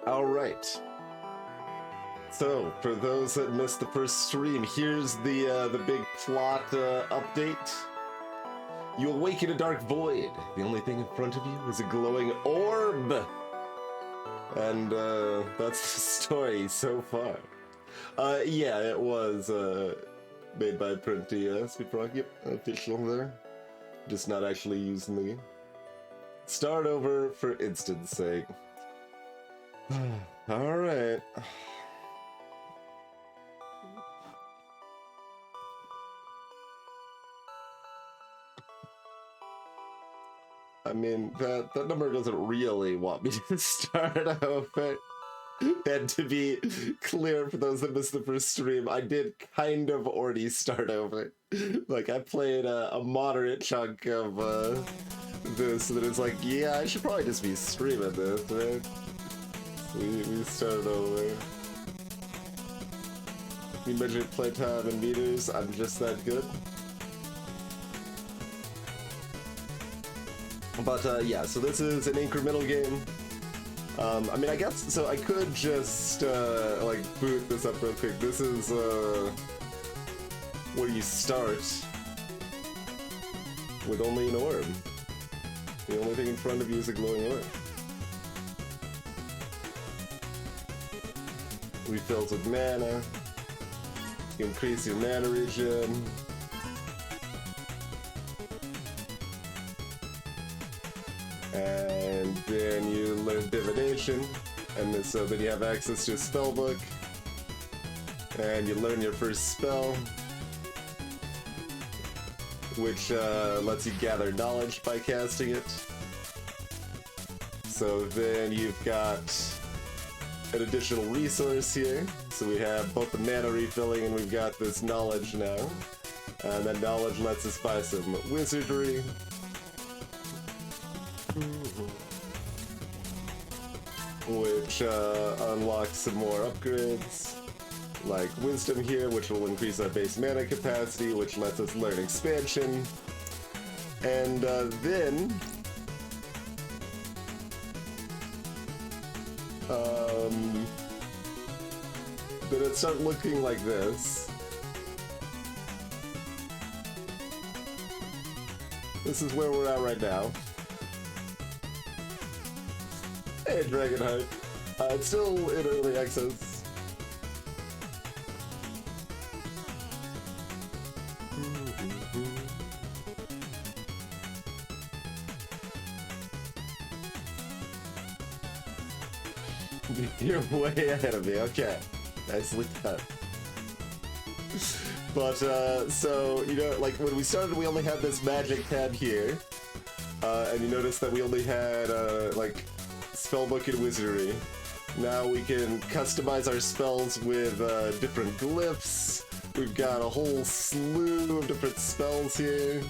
All right. So, for those that missed the first stream, here's the big plot update. You awake in a dark void. The only thing in front of you is a glowing orb. And that's the story so far. Yeah, it was made by Printy Speedrock. Yep, official there. Just not actually using the game. Start over for instance sake. All right. I mean, that number doesn't really want me to start over. And to be clear for those that missed the first stream, I did kind of already start over. Like, I played a moderate chunk of this, and then it's like, yeah, I should probably just be streaming this, right? We started over. We measured playtime in meters. I'm just that good. But yeah, so this is an incremental game. I mean, I guess, so I could just like boot this up real quick. This is where you start with only an orb. The only thing in front of you is a glowing orb. Refills with mana. You increase your mana regen. And then you learn divination, and then, so then you have access to a spell book, and you learn your first spell, which lets you gather knowledge by casting it. So then you've got an additional resource here. So we have both the mana refilling, and we've got this knowledge now, and that knowledge lets us buy some wizardry. Which unlocks some more upgrades, like Wisdom here, which will increase our base mana capacity, which lets us learn expansion. And then it starts looking like this. This is where we're at right now. Hey, Dragonheart. It's still in early access. You're way ahead of me, okay. Nicely done. But, so, you know, like, when we started, we only had this magic tab here. And you notice that we only had, like, spellbook and wizardry. Now we can customize our spells with different glyphs. We've got a whole slew of different spells here.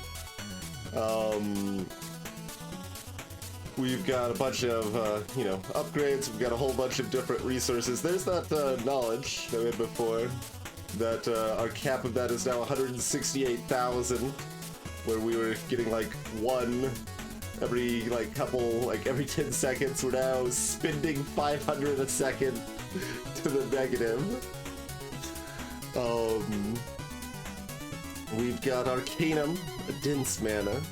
We've got a bunch of, you know, upgrades. We've got a whole bunch of different resources. There's that knowledge that we had before. That our cap of that is now 168,000, where we were getting like one every like couple, like every 10 seconds. We're now spending 500 a second to the negative. We've got Arcanum, a dense mana.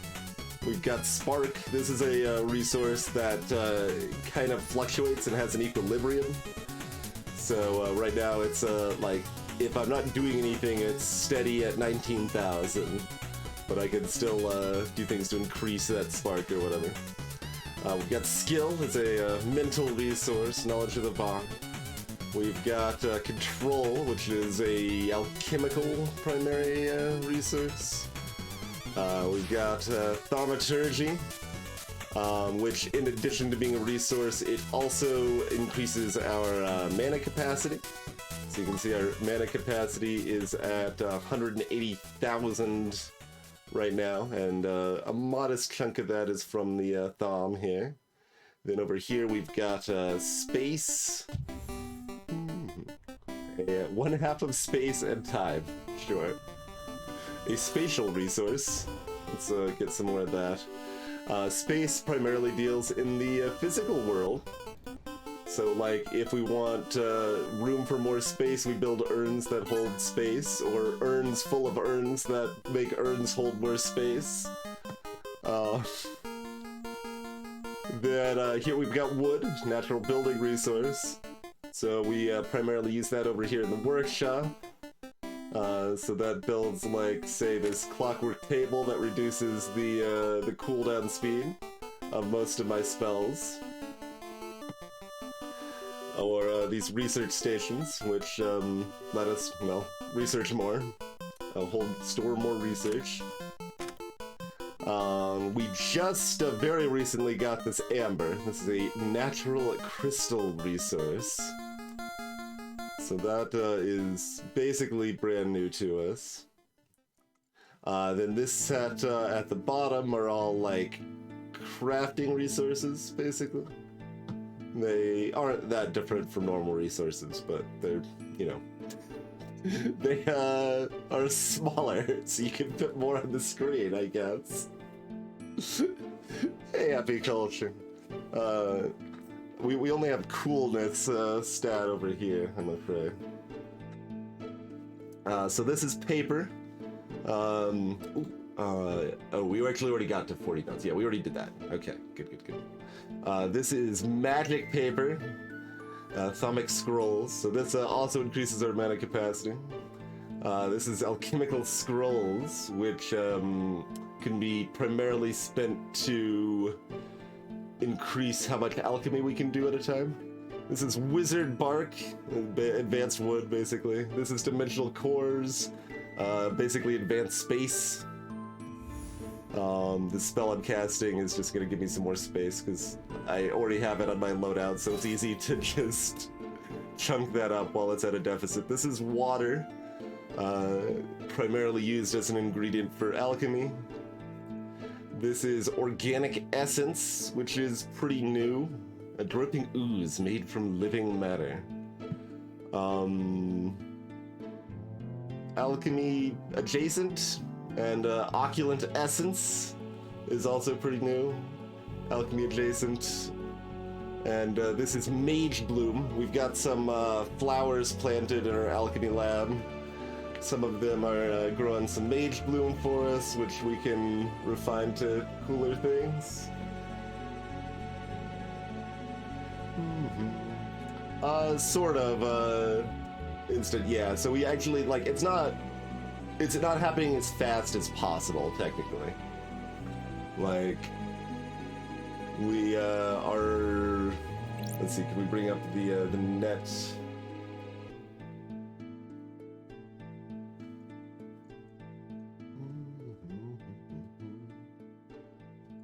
We've got Spark. This is a resource that kind of fluctuates and has an equilibrium. So right now it's like, if I'm not doing anything, it's steady at 19,000. But I can still do things to increase that spark or whatever. We've got Skill, it's a mental resource, knowledge of the bond. We've got Control, which is a alchemical primary resource. We've got Thaumaturgy, which in addition to being a resource, it also increases our mana capacity. So you can see our mana capacity is at 180,000 right now, and a modest chunk of that is from the Thom here. Then over here we've got space. Yeah, 1/2 of space and time, sure. A spatial resource. Let's get some more of that. Space primarily deals in the physical world. So like if we want room for more space, we build urns that hold space, or urns full of urns that make urns hold more space. Then here we've got wood, natural building resource. So we primarily use that over here in the workshop. So that builds, like, say, this clockwork table that reduces the cooldown speed of most of my spells. Or these research stations, which let us, well, research more. Store more research. We just very recently got this amber. This is a natural crystal resource. So that is basically brand new to us. Then this set at the bottom are all like crafting resources, basically. They aren't that different from normal resources, but they're, you know, they are smaller, so you can fit more on the screen, I guess. Hey, Apiculture. We only have coolness stat over here, I'm afraid. So this is paper. Oh, we actually already got to 40 notes. Yeah, we already did that. Okay, good. This is magic paper. Thaumic scrolls. So this also increases our mana capacity. This is alchemical scrolls, which can be primarily spent to increase how much alchemy we can do at a time. This is wizard bark, advanced wood, basically. This is dimensional cores, basically advanced space. The spell I'm casting is just gonna give me some more space because I already have it on my loadout, so it's easy to just chunk that up while it's at a deficit. This is water, primarily used as an ingredient for alchemy. This is organic essence, which is pretty new. A dripping ooze made from living matter. Alchemy adjacent, and opulent essence is also pretty new. Alchemy adjacent. And this is mage bloom. We've got some flowers planted in our alchemy lab. Some of them are growing some mage bloom for us, which we can refine to cooler things. Sort of instant, yeah. So we actually, like, it's not happening as fast as possible, technically. Like, we are, let's see, can we bring up the net?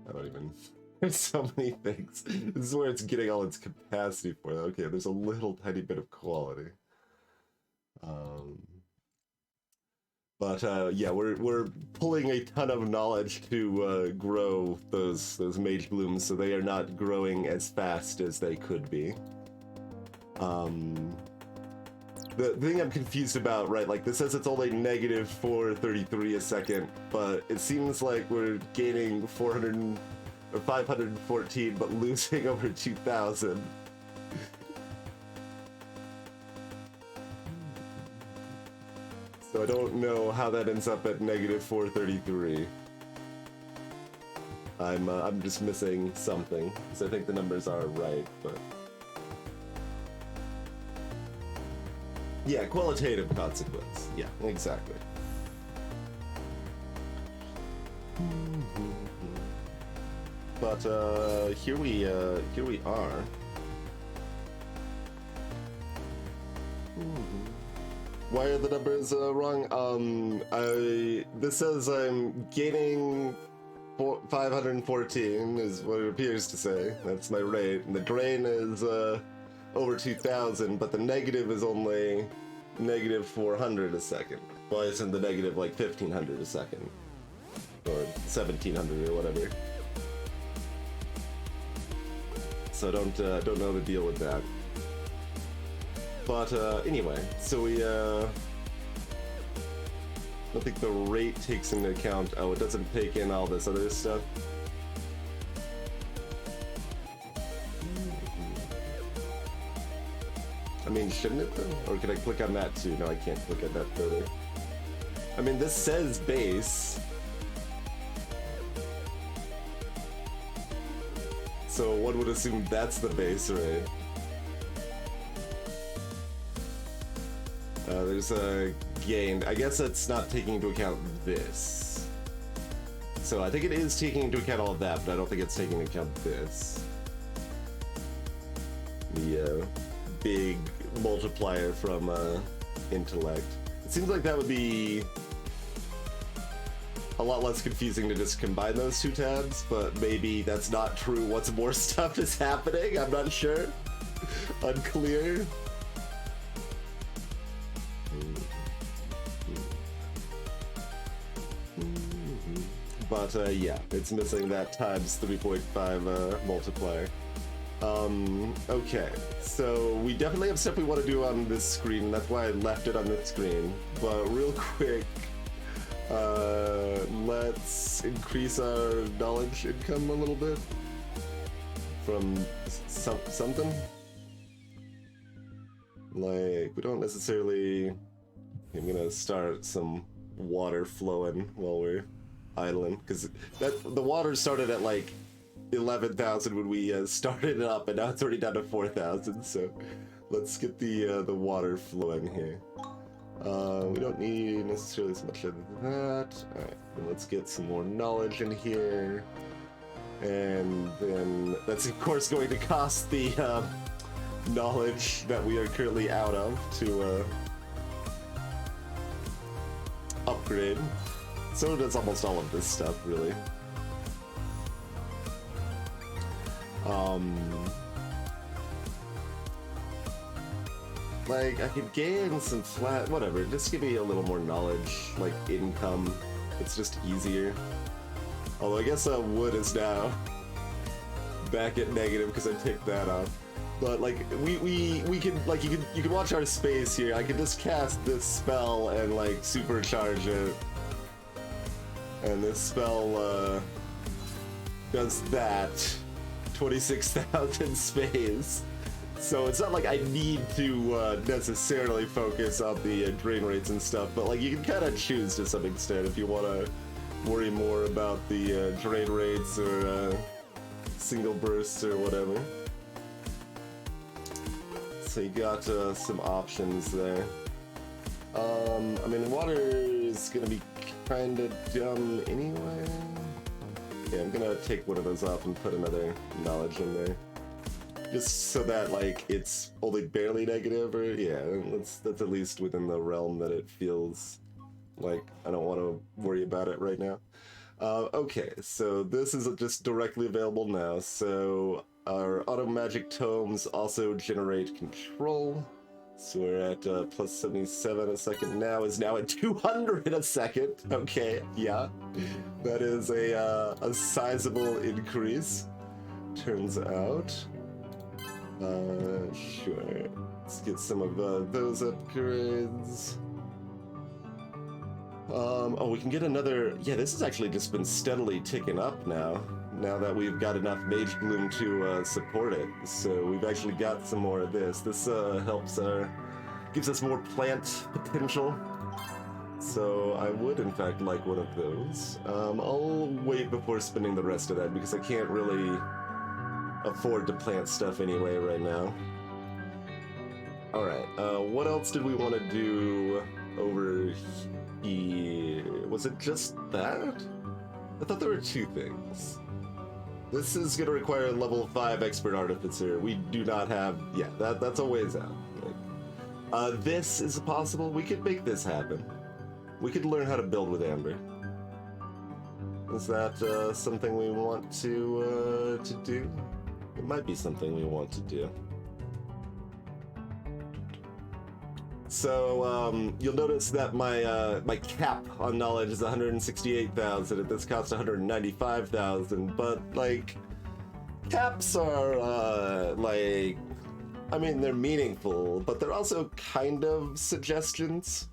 I don't even, there's so many things. This is where it's getting all its capacity for that. Okay, there's a little tiny bit of quality. But yeah, we're pulling a ton of knowledge to grow those mage blooms, so they are not growing as fast as they could be. The thing I'm confused about, right, like this says it's only negative 433 a second, but it seems like we're gaining 400 or 514, but losing over 2,000. So I don't know how that ends up at negative 433. I'm just missing something, because I think the numbers are right, but... Yeah, qualitative consequence. Yeah, exactly. But here we are. Why are the numbers wrong? This says I'm gaining 514 is what it appears to say. That's my rate, and the drain is over 2,000, but the negative is only negative 400 a second. Why isn't the negative like 1,500 a second? Or 1,700 or whatever. So I don't know the deal with that. But anyway, so we I don't think the rate takes into account, oh, it doesn't take in all this other stuff. I mean, shouldn't it though? Or can I click on that too? No, I can't click on that further. I mean, this says base. So one would assume that's the base rate. There's a gain. I guess that's not taking into account this. So I think it is taking into account all of that, but I don't think it's taking into account this. The big multiplier from intellect. It seems like that would be a lot less confusing to just combine those two tabs, but maybe that's not true once more stuff is happening. I'm not sure. Unclear. But yeah, it's missing that times 3.5 multiplier. Okay, so we definitely have stuff we want to do on this screen, that's why I left it on this screen. But real quick, let's increase our knowledge income a little bit from something. Like, we don't necessarily... I'm gonna start some water flowing while we're idling, because the water started at like 11,000 when we started it up, and now it's already down to 4,000. So let's get the water flowing here. We don't need necessarily so much of that. All right, then let's get some more knowledge in here, and then that's of course going to cost the knowledge that we are currently out of to upgrade. So does almost all of this stuff, really. Like, I could gain some flat, whatever, just give me a little more knowledge, like income. It's just easier. Although I guess wood is now back at negative because I take that off. But like, we can, like, you can watch our space here. I can just cast this spell and like supercharge it. And this spell does that. 26,000 space. So it's not like I need to necessarily focus on the drain rates and stuff, but like you can kind of choose to some extent if you want to worry more about the drain rates or single bursts or whatever. So you got some options there. I mean, water is gonna be kind of dumb anyway. Yeah, I'm gonna take one of those off and put another knowledge in there. Just so that, like, it's only barely negative, or, yeah, that's at least within the realm that it feels like I don't want to worry about it right now. Okay, so this is just directly available now, so our auto magic tomes also generate control. So we're at plus 77 a second now, is now at 200 a second. Okay, yeah. That is a sizable increase, turns out. Sure. Let's get some of those upgrades. Oh, we can get another... Yeah, this has actually just been steadily ticking up now that we've got enough Mage Bloom to support it. So we've actually got some more of this. This helps gives us more plant potential. So I would, in fact, like one of those. I'll wait before spending the rest of that because I can't really afford to plant stuff anyway right now. Alright, what else did we want to do over here? Was it just that? I thought there were two things. This is going to require a level 5 expert artificer. We do not have... Yeah, that's a ways out. Like, this is possible. We could make this happen. We could learn how to build with Amber. Is that something we want to do? It might be something we want to do. So, you'll notice that my my cap on knowledge is 168,000, and this costs 195,000, but, like, caps are, like, I mean, they're meaningful, but they're also kind of suggestions.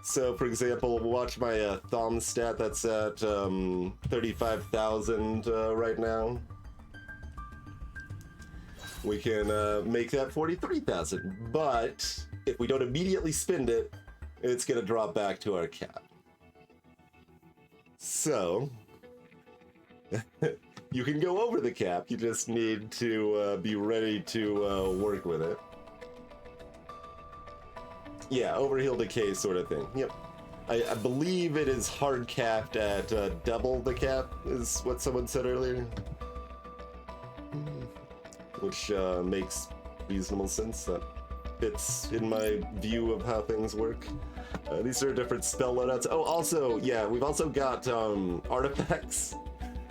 So, for example, watch my thumb stat, that's at 35,000 right now. we can make that 43,000. But if we don't immediately spend it, it's gonna drop back to our cap. So you can go over the cap, you just need to be ready to work with it. Yeah, overheal decay sort of thing. Yep. I believe it is hard capped at double the cap, is what someone said earlier. Which makes reasonable sense. That fits in my view of how things work. These are different spell loadouts. Oh, also, yeah, we've also got artifacts.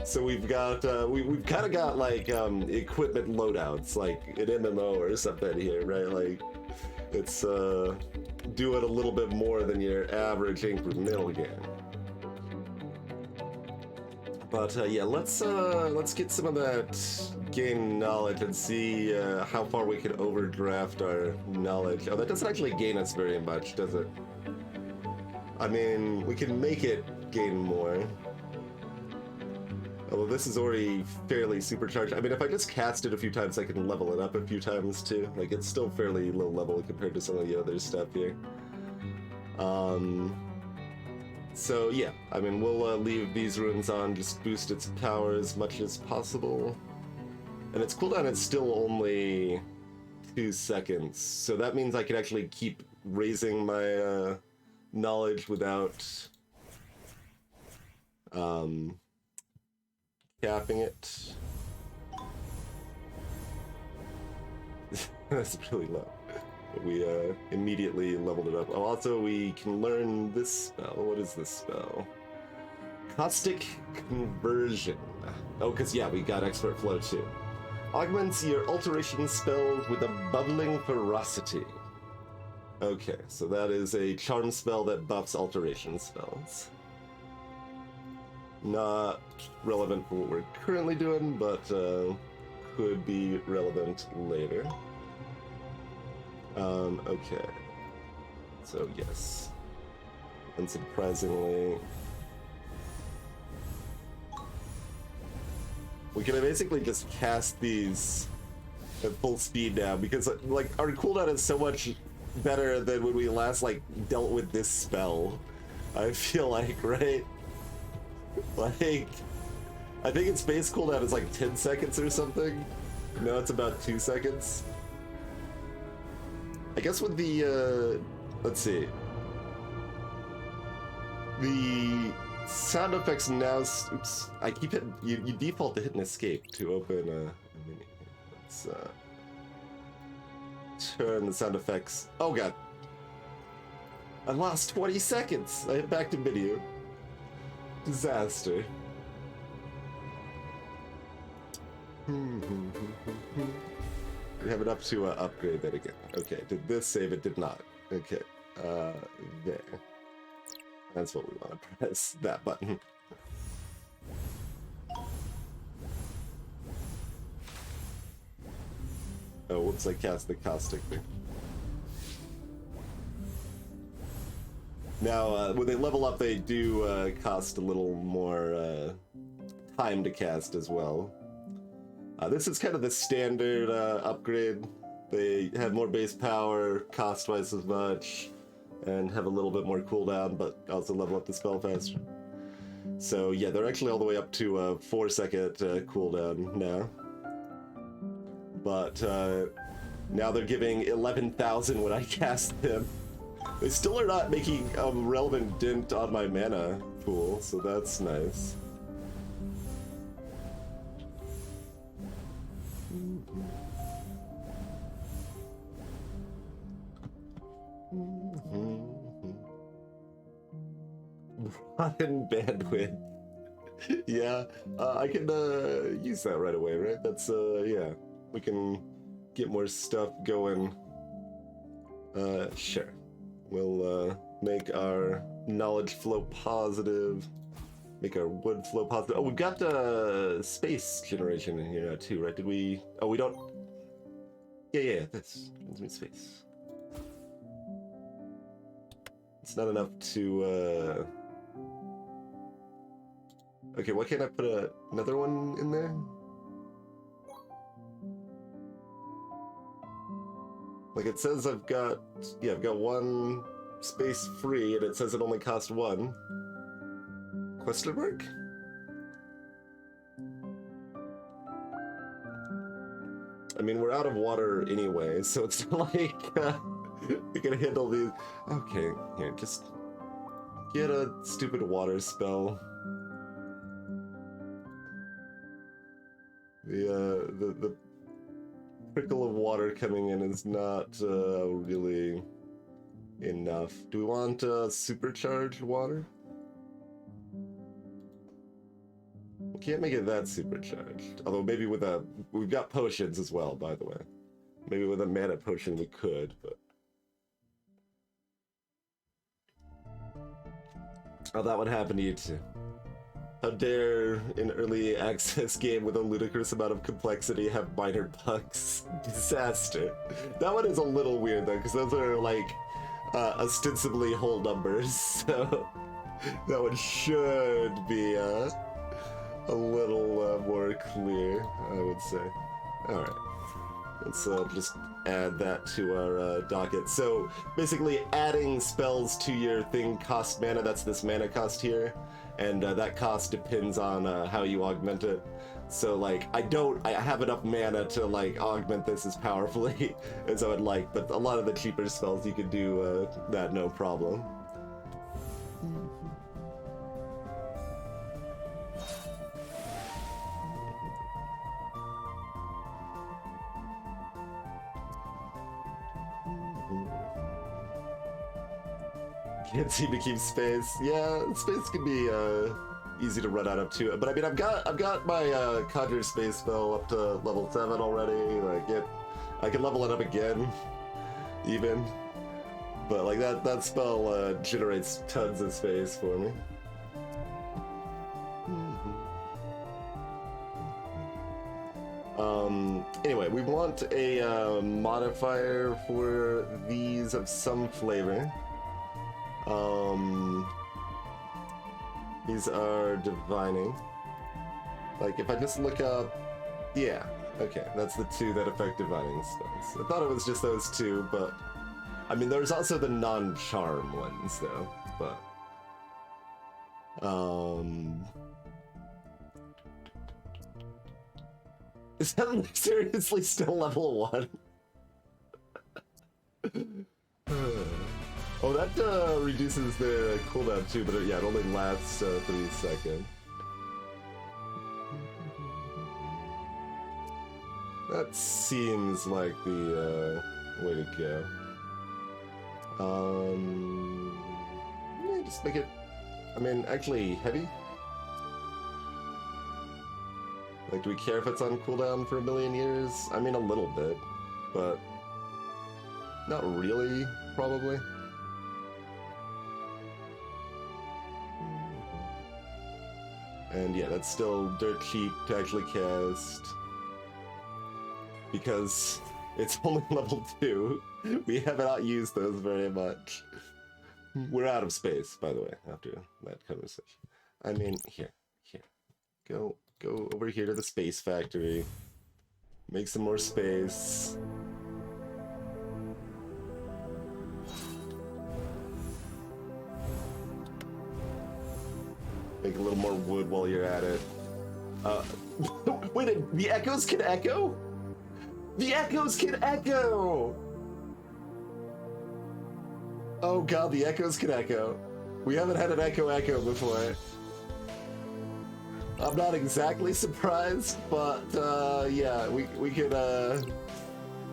So we've got, we've kind of got like equipment loadouts, like an MMO or something here, right? Like, it's doing a little bit more than your average incremental game. But yeah, let's get some of that gain knowledge and see how far we can overdraft our knowledge. Oh, that doesn't actually gain us very much, does it? I mean, we can make it gain more. Although this is already fairly supercharged. I mean, if I just cast it a few times, I can level it up a few times too. Like, it's still fairly low level compared to some of the other stuff here. So yeah, I mean, we'll leave these runes on, just boost its power as much as possible. And its cooldown is still only 2 seconds, so that means I can actually keep raising my knowledge without capping it. That's really low. We immediately leveled it up. Oh, also we can learn this spell. What is this spell? Caustic Conversion. Oh, because yeah, we got Expert Flow too. Augments your alteration spells with a bubbling ferocity. Okay, so that is a charm spell that buffs alteration spells. Not relevant for what we're currently doing, but could be relevant later. Okay. So yes. Unsurprisingly, we can basically just cast these at full speed now because like our cooldown is so much better than when we last like dealt with this spell. I feel like, right? Like, I think its base cooldown is like 10 seconds or something. No, it's about 2 seconds. I guess with the, let's see. The sound effects now, oops, I keep hitting, you default to hitting escape to open a menu. Let's turn the sound effects. Oh god. I lost 20 seconds. I hit back to video. Disaster. We have it up to upgrade that again. Okay, did this save? It did not. Okay, there. That's what we want to press, that button. Oh, whoops, I cast the caustic thing. Now, when they level up, they do cost a little more time to cast as well. This is kind of the standard upgrade. They have more base power, cost twice as much, and have a little bit more cooldown, but also level up the spell faster. So yeah, they're actually all the way up to a 4-second cooldown now. But now they're giving 11,000 when I cast them. They still are not making a relevant dent on my mana pool, so that's nice. Rotten bandwidth. Yeah, I can use that right away, right? That's, yeah. We can get more stuff going. Sure. We'll make our knowledge flow positive. Make our wood flow positive. Oh, we've got space generation in here now too, right? Did we... Oh, we don't... Yeah, this. Gives me space. It's not enough to, Okay, why can't I put another one in there? Like it says I've got one space free, and it says it only costs one. Question mark? I mean, we're out of water anyway, so it's not like we can handle these. Okay, here, just get a stupid water spell. The trickle of water coming in is not really enough. Do we want supercharged water? We can't make it that supercharged. Although maybe with a... We've got potions as well, by the way. Maybe with a mana potion we could, but... Oh, that would happen to you too. How dare an early access game with a ludicrous amount of complexity have minor bugs? Disaster. That one is a little weird though, because those are like ostensibly whole numbers, so that one should be a little more clear, I would say. Alright, let's just add that to our docket. So basically adding spells to your thing costs mana. That's this mana cost here, and that cost depends on how you augment it. So like I have enough mana to like augment this as powerfully as I would like, but a lot of the cheaper spells you could do that no problem. Can't seem to keep space. Yeah, space can be easy to run out of too. But I mean, I've got my Conjure space spell up to level 7 already. Like I can level it up again, even. But like that spell generates tons of space for me. Anyway, we want a modifier for these of some flavor. These are divining. Like, if I just look up... Yeah, okay, that's the two that affect divining spells. I thought it was just those two, but... I mean, there's also the non-charm ones, though, but... Is that seriously still level 1? Oh, that reduces the cooldown too, but yeah, it only lasts 3 seconds. That seems like the way to go. Yeah, just make it, I mean, actually heavy? Like, do we care if it's on cooldown for 1,000,000 years? I mean, a little bit, but not really, probably. And yeah, that's still dirt cheap to actually cast. Because it's only level 2. We have not used those very much. We're out of space, by the way, after that conversation. I mean, here. Go over here to the space factory. Make some more space. Make a little more wood while you're at it. Wait, the echoes can echo? The echoes can echo! Oh god, the echoes can echo. We haven't had an echo before. I'm not exactly surprised, but yeah, we could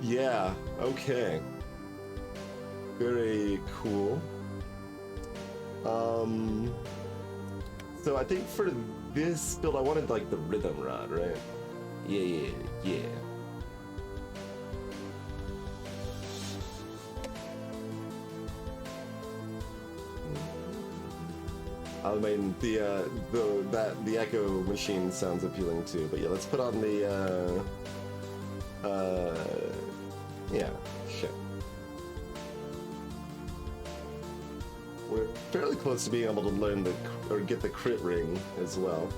yeah, okay. Very cool. So I think for this build I wanted like the rhythm rod, right? Yeah. I mean, the echo machine sounds appealing too, but yeah, let's put on the yeah, shit. We're fairly close to being able to learn or get the crit ring as well.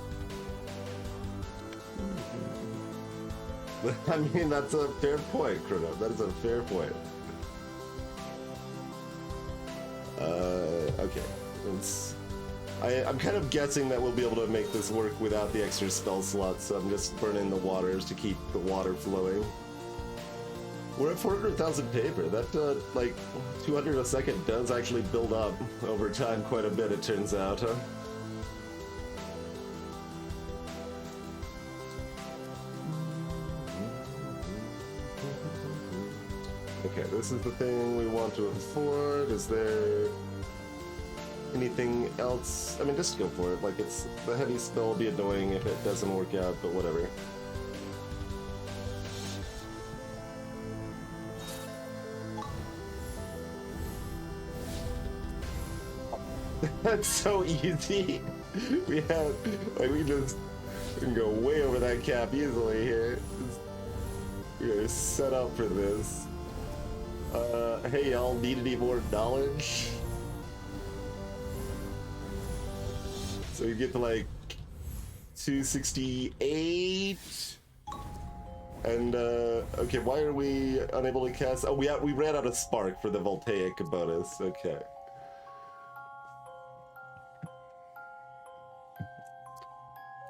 I mean, that's a fair point, Chrono. That is a fair point. Okay. I'm kind of guessing that we'll be able to make this work without the extra spell slots, so I'm just burning the waters to keep the water flowing. We're at 400,000 paper. That, like, 200 a second does actually build up over time quite a bit, it turns out, huh? Okay, this is the thing we want to afford. Is there anything else? I mean, just go for it. Like, it's the heavy spell will be annoying if it doesn't work out, but whatever. That's so easy. We have, like, we can go way over that cap easily here. We're set up for this. Hey y'all, need any more knowledge? So you get to like 268. And okay, why are we unable to cast? Oh, we ran out of spark for the voltaic bonus. Okay.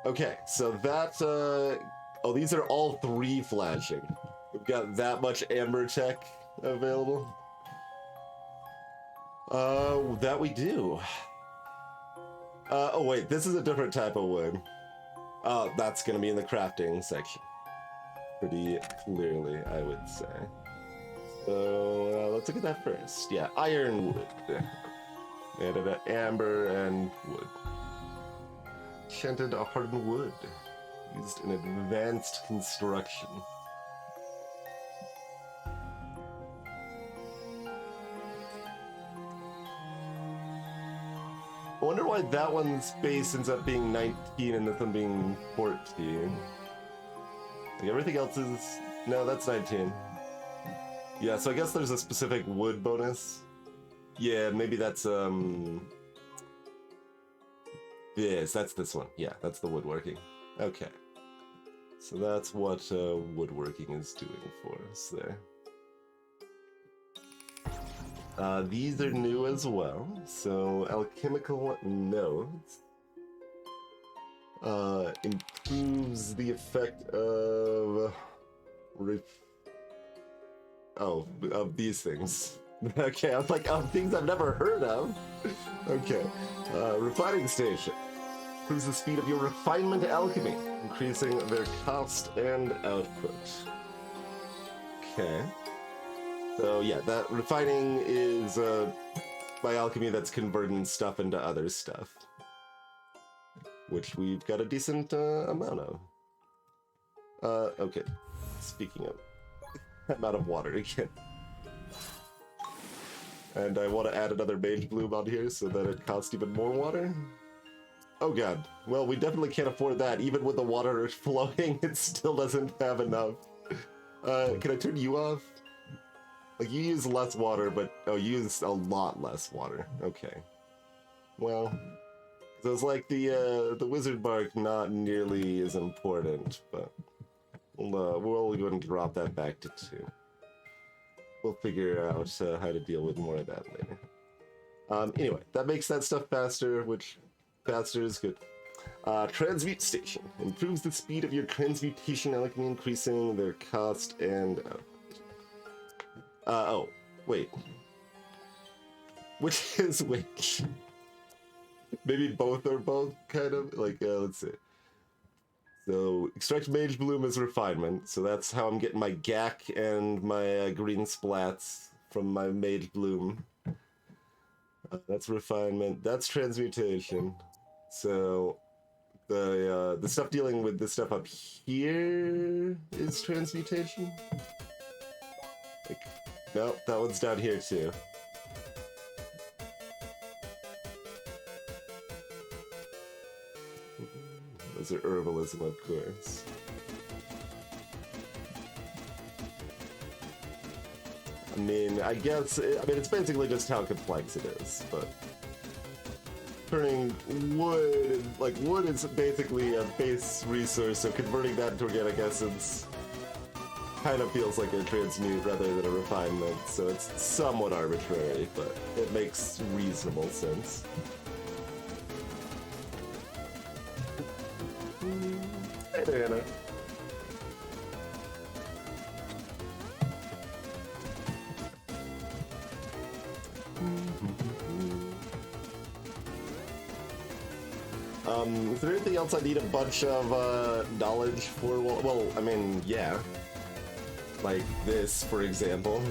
Okay, so that oh, these are all 3 flashing. We've got that much amber tech available. That we do. Oh wait, this is a different type of wood. That's gonna be in the crafting section. Pretty clearly, I would say. So, let's look at that first. Yeah, iron wood. Made out of amber and wood. Enchanted hardened wood. Used in advanced construction. I wonder why that one's base ends up being 19 and this one being 14. Like everything else is... No, that's 19. Yeah, so I guess there's a specific wood bonus. Yeah, maybe that's, Yes, that's this one. Yeah, that's the woodworking. Okay. So that's what woodworking is doing for us there. These are new as well. So alchemical nodes improves the effect of of these things. Okay, I was like, things I've never heard of. Okay, refining station improves the speed of your refinement alchemy, increasing their cost and output. Okay. So yeah, that refining is by alchemy that's converting stuff into other stuff, which we've got a decent amount of. Okay, speaking of, I'm out of water again. And I want to add another mage bloom on here so that it costs even more water. Oh god, well we definitely can't afford that. Even with the water flowing, it still doesn't have enough. Can I turn you off? Like, you use less water, but... Oh, you use a lot less water. Okay. Well... So it's like the wizard bark not nearly as important, but... We'll go and drop that back to 2. We'll figure out how to deal with more of that later. Anyway, that makes that stuff faster, which... Faster is good. Transmute station. Improves the speed of your transmutation alchemy, increasing their cost and... oh, wait. Which is which? Maybe both are both, kind of? Like, let's see. So, extract mage bloom as refinement. So that's how I'm getting my gack and my green splats from my mage bloom. That's refinement. That's transmutation. So, the stuff dealing with the stuff up here is transmutation? Like, no, that one's down here too. Those are herbalism, of course. I mean, I guess, it's basically just how complex it is, but... Turning wood, like, wood is basically a base resource, so converting that into organic essence kind of feels like a transmute rather than a refinement, so it's somewhat arbitrary, but it makes reasonable sense. Hey there, Anna. Is there anything else I need a bunch of knowledge for? Well, I mean, yeah. Like this, for example.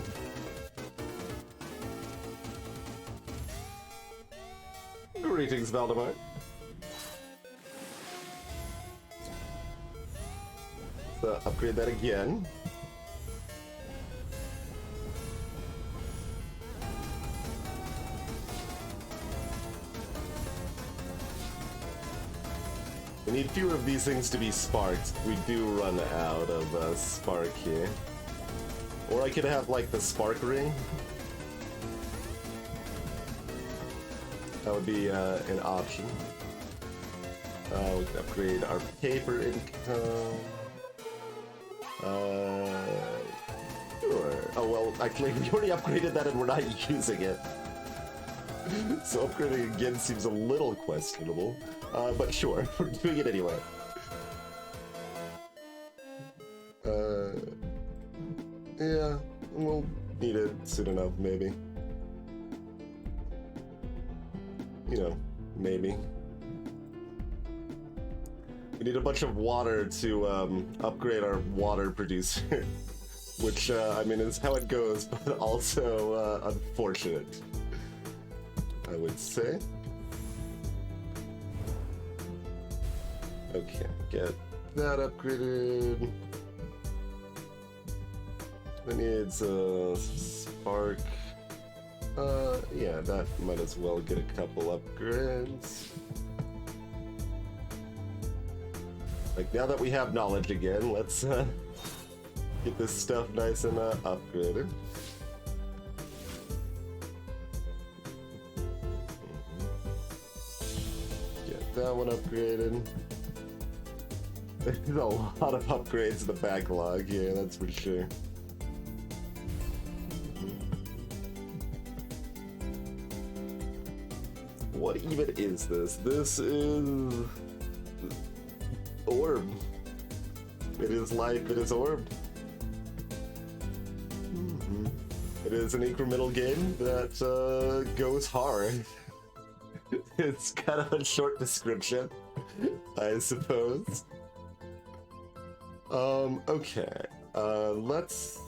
Greetings, Valdemar. So upgrade that again. We need fewer of these things to be sparked. We do run out of spark here. Or I could have like the spark ring. That would be an option. We can upgrade our paper income. Sure. Oh well, actually we already upgraded that and we're not using it. So upgrading again seems a little questionable. But sure, we're doing it anyway. Yeah, we'll need it soon enough, maybe. You know, maybe. We need a bunch of water to upgrade our water producer. Which, I mean, is how it goes, but also unfortunate, I would say. Okay, get that upgraded. That needs a spark. Yeah, that might as well get a couple upgrades. Like, now that we have knowledge again, let's get this stuff nice and upgraded. Get that one upgraded. There's a lot of upgrades in the backlog here, that's for sure. What even is this? This is orb. It is life, it is orb. It is an incremental game that goes hard. It's kind of a short description, I suppose. Okay. Let's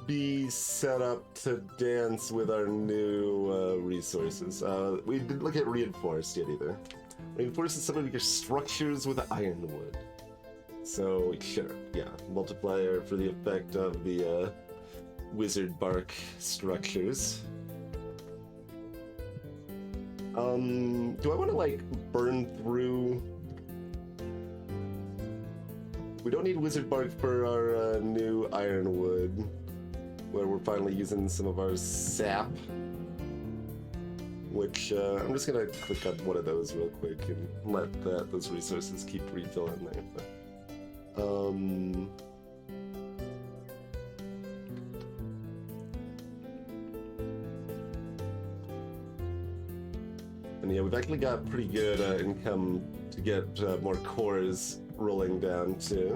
be set up to dance with our new resources. We didn't look at reinforced yet either. Reinforces some of your structures with ironwood. So, sure, yeah. Multiplier for the effect of the wizard bark structures. Do I want to, like, burn through... We don't need wizard bark for our new ironwood, where we're finally using some of our sap. Which, I'm just gonna click on one of those real quick and let those resources keep refilling there. But, and yeah, we've actually got pretty good income to get more cores rolling down too.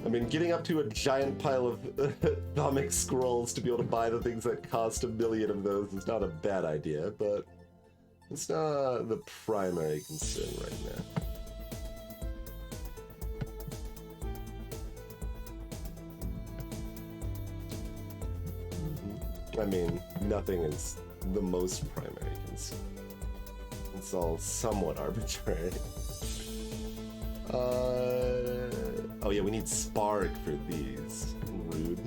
I mean, getting up to a giant pile of Thaumic scrolls to be able to buy the things that cost 1 million of those is not a bad idea, but it's not the primary concern right now. I mean, nothing is the most primary concern. It's all somewhat arbitrary. Oh yeah, we need spark for these. Rude.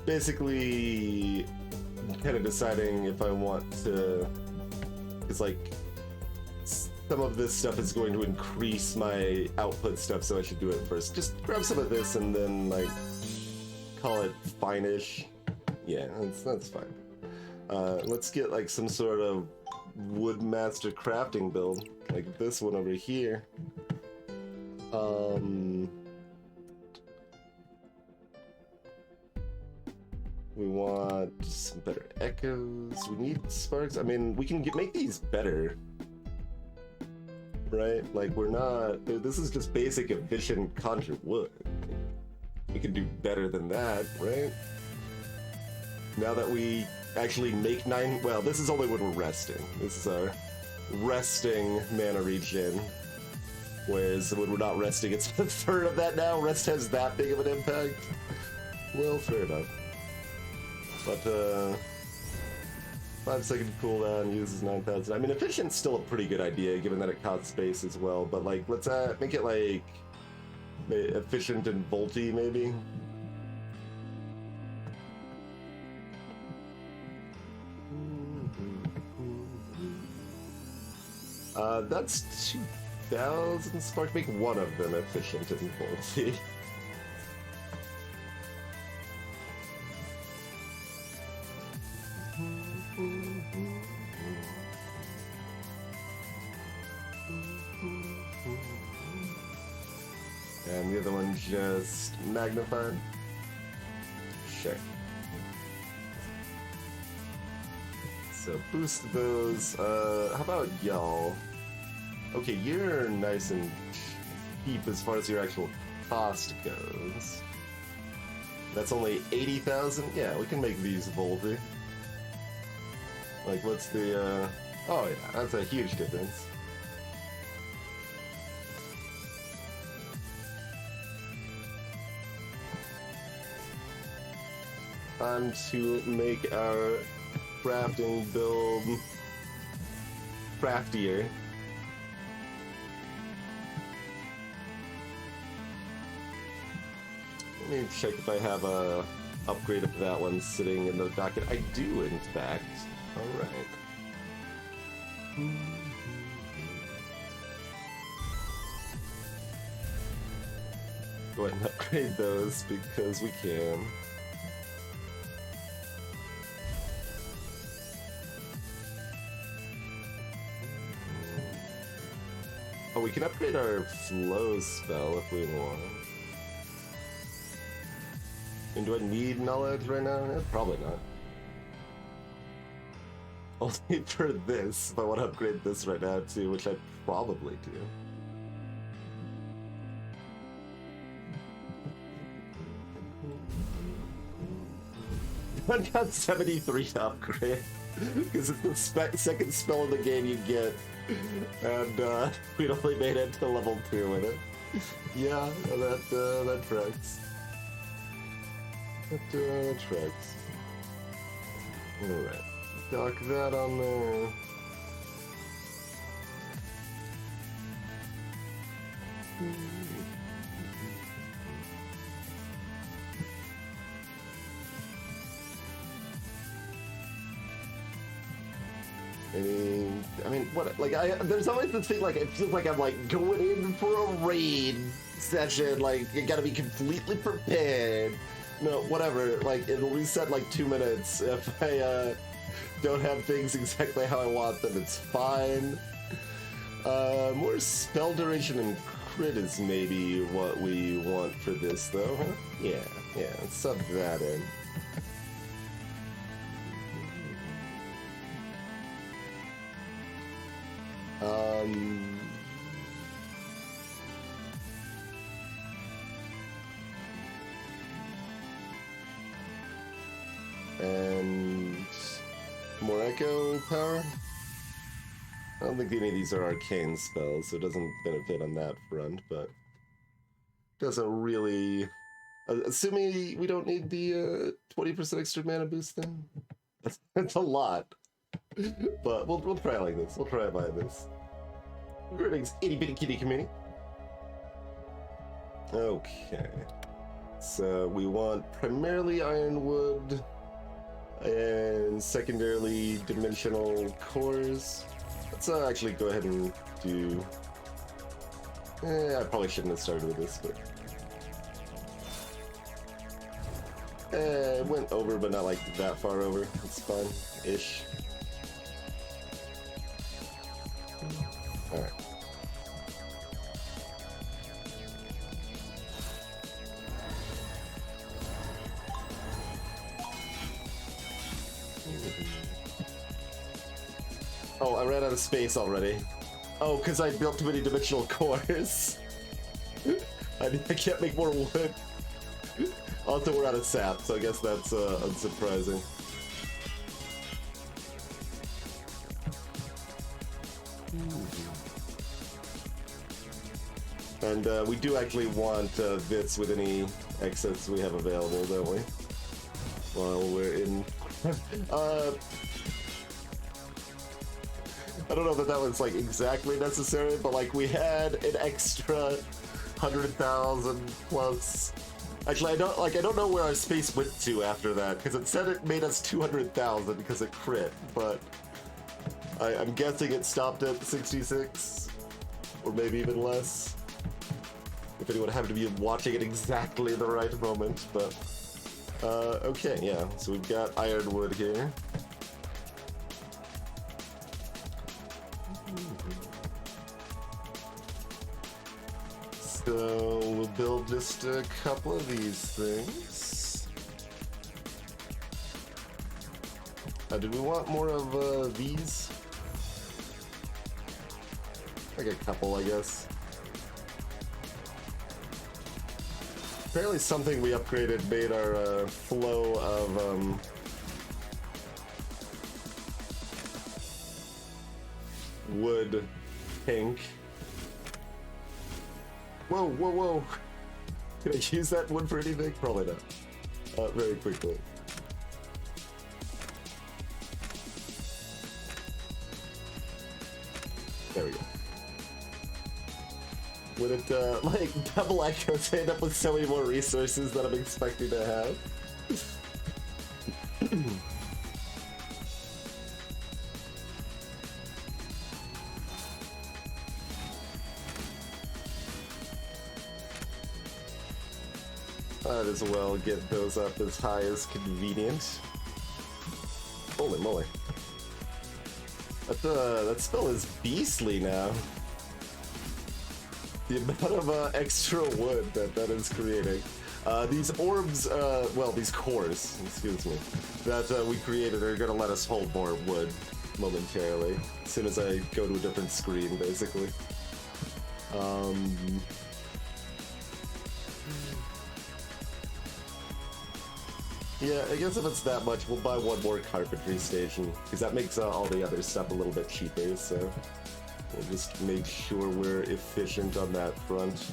Basically, kind of deciding if I want to... It's like, some of this stuff is going to increase my output stuff, so I should do it first. Just grab some of this and then, like, call it fine-ish. Yeah, that's fine. Let's get, like, some sort of Woodmaster crafting build, like this one over here. We want some better echoes. We need sparks. I mean, we can make these better, right? Like, we're not. This is just basic, efficient conjure wood. We can do better than that, right? Now that we actually make 9. Well, this is only when we're resting. This is our resting mana regen. Whereas when we're not resting, it's a third of that now. Rest has that big of an impact. Well, fair enough. But 5-second cooldown uses 9,000. I mean, efficient's still a pretty good idea, given that it costs space as well. But like, let's make it like efficient and volty, maybe. That's 2,000 spark. Make one of them efficient and volty. And the other one just magnified. Sure. So boost those. How about y'all? Okay, you're nice and cheap as far as your actual cost goes. That's only 80,000? Yeah, we can make these volty. Like, what's the, oh yeah, that's a huge difference. Time to make our crafting build craftier. Let me check if I have a upgrade of that one sitting in the docket. I do, in fact. Alright. Go ahead and upgrade those because we can. Oh, we can upgrade our flow spell if we want. And do I need knowledge right now? Probably not. Only for this, if I want to upgrade this right now too, which I probably do. I got 73 to upgrade, because it's the second spell in the game you get, and we only made it to level 2 with it. Yeah, that tracks. That tracks. Alright. Dock that on there. I mean, what? Like, there's always this thing. Like, it feels like I'm like going in for a raid session. Like, you gotta be completely prepared. No, whatever. Like, it'll reset like 2 minutes if I don't have things exactly how I want them. It's fine. More spell duration and crit is maybe what we want for this, though. Huh? Yeah. Let's sub that in. And more echo power? I don't think any of these are arcane spells, so it doesn't benefit on that front, but doesn't really... assuming we don't need the 20% extra mana boost then? That's a lot. But we'll try it like this. We'll try it like this. Greetings, itty bitty kitty community. Okay. So we want primarily ironwood and secondarily dimensional cores. Let's actually go ahead and do... I probably shouldn't have started with this, but... it went over, but not like that far over. It's fine-ish. Oh, I ran out of space already. Oh, because I built too many dimensional cores. I can't make more wood. Also, we're out of sap, so I guess that's unsurprising. And we do actually want bits with any excess we have available, don't we? While we're in... I don't know that was like exactly necessary, but like we had an extra 100,000 plus. Actually, I don't know where our space went to after that, because it said it made us 200,000 because it crit, but I'm guessing it stopped at 66, or maybe even less. If anyone happened to be watching at exactly the right moment, but okay, yeah. So we've got ironwood here. So we'll build just a couple of these things. Did we want more of these? Like a couple, I guess. Apparently something we upgraded made our flow of wood pink. Whoa, whoa, whoa. Can I use that wood for anything? Probably not. Very quickly. There we go. Would it, like, double echoes end up with so many more resources that I'm expecting to have? Might as well get those up as high as convenient. Holy moly. That spell is beastly now. The amount of extra wood that is creating. These orbs, well, these cores, excuse me, that we created are going to let us hold more wood momentarily, as soon as I go to a different screen, basically. Yeah, I guess if it's that much, we'll buy one more carpentry station, because that makes all the other stuff a little bit cheaper, so we'll just make sure we're efficient on that front.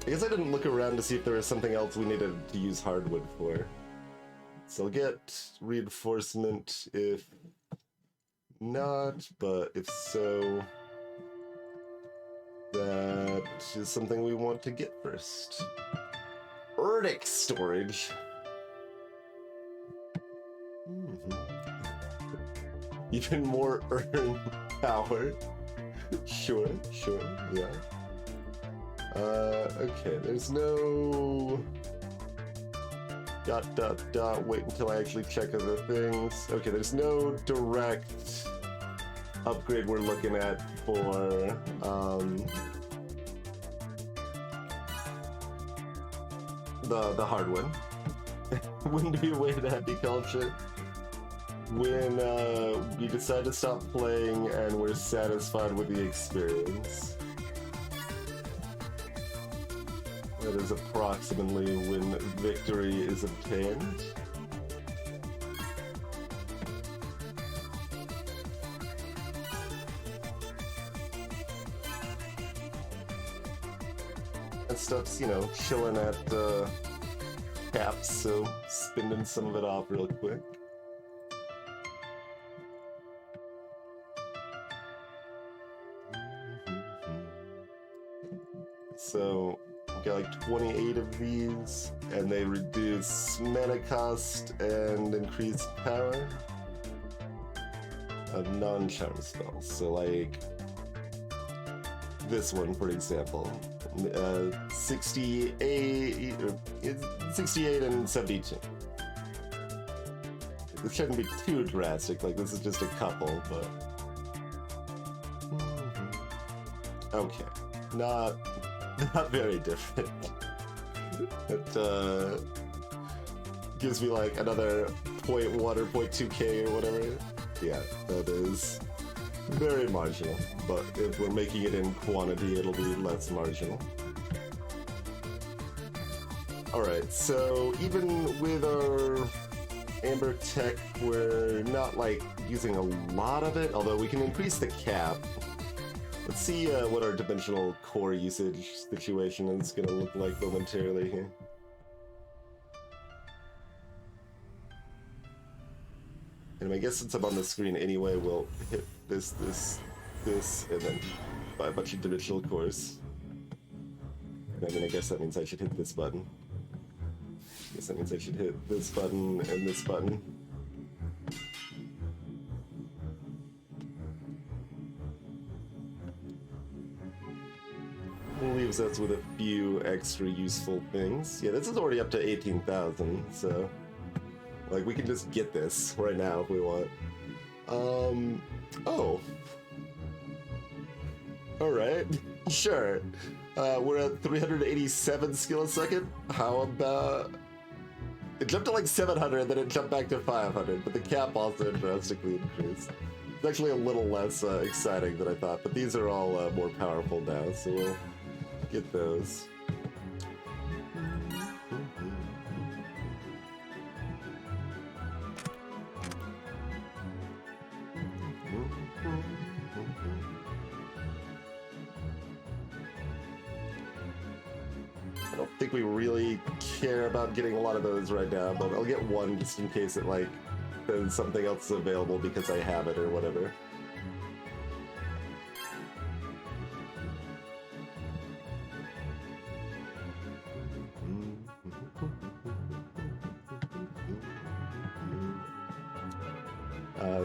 I guess I didn't look around to see if there was something else we needed to use hardwood for. So I'll get reinforcement if not, but if so, that is something we want to get first. Erdic storage. Even more earn power. Sure, yeah. Okay, there's no... wait until I actually check other things. Okay, there's no direct upgrade we're looking at for, the hardwood. Wouldn't be a way to happy culture. When, we decide to stop playing and we're satisfied with the experience. That is approximately when victory is obtained. That stuff's, you know, chilling at caps, so spinning some of it off real quick. So got like 28 of these, and they reduce mana cost and increase power of non-charm spells. So like this one, for example, 68 and 72. This shouldn't be too drastic, like this is just a couple, but Okay, not very different. It gives me like another 0.1 or 0.2k or whatever. Yeah, that is very marginal, but if we're making it in quantity, it'll be less marginal. Alright, so even with our Amber Tech, we're not like using a lot of it, although we can increase the cap. Let's see what our dimensional core usage situation is going to look like momentarily here. And I guess since I'm on the screen anyway, we'll hit this, and then buy a bunch of dimensional cores. And I mean, I guess that means I should hit this button. I guess that means I should hit this button and this button. Leaves us with a few extra useful things. Yeah, this is already up to 18,000, so like we can just get this right now if we want. Oh. Alright, sure. We're at 387 skill a second. How about... It jumped to like 700, then it jumped back to 500, but the cap also drastically increased. It's actually a little less exciting than I thought, but these are all more powerful now, so we'll get those. I don't think we really care about getting a lot of those right now, but I'll get one just in case it like says something else is available because I have it or whatever.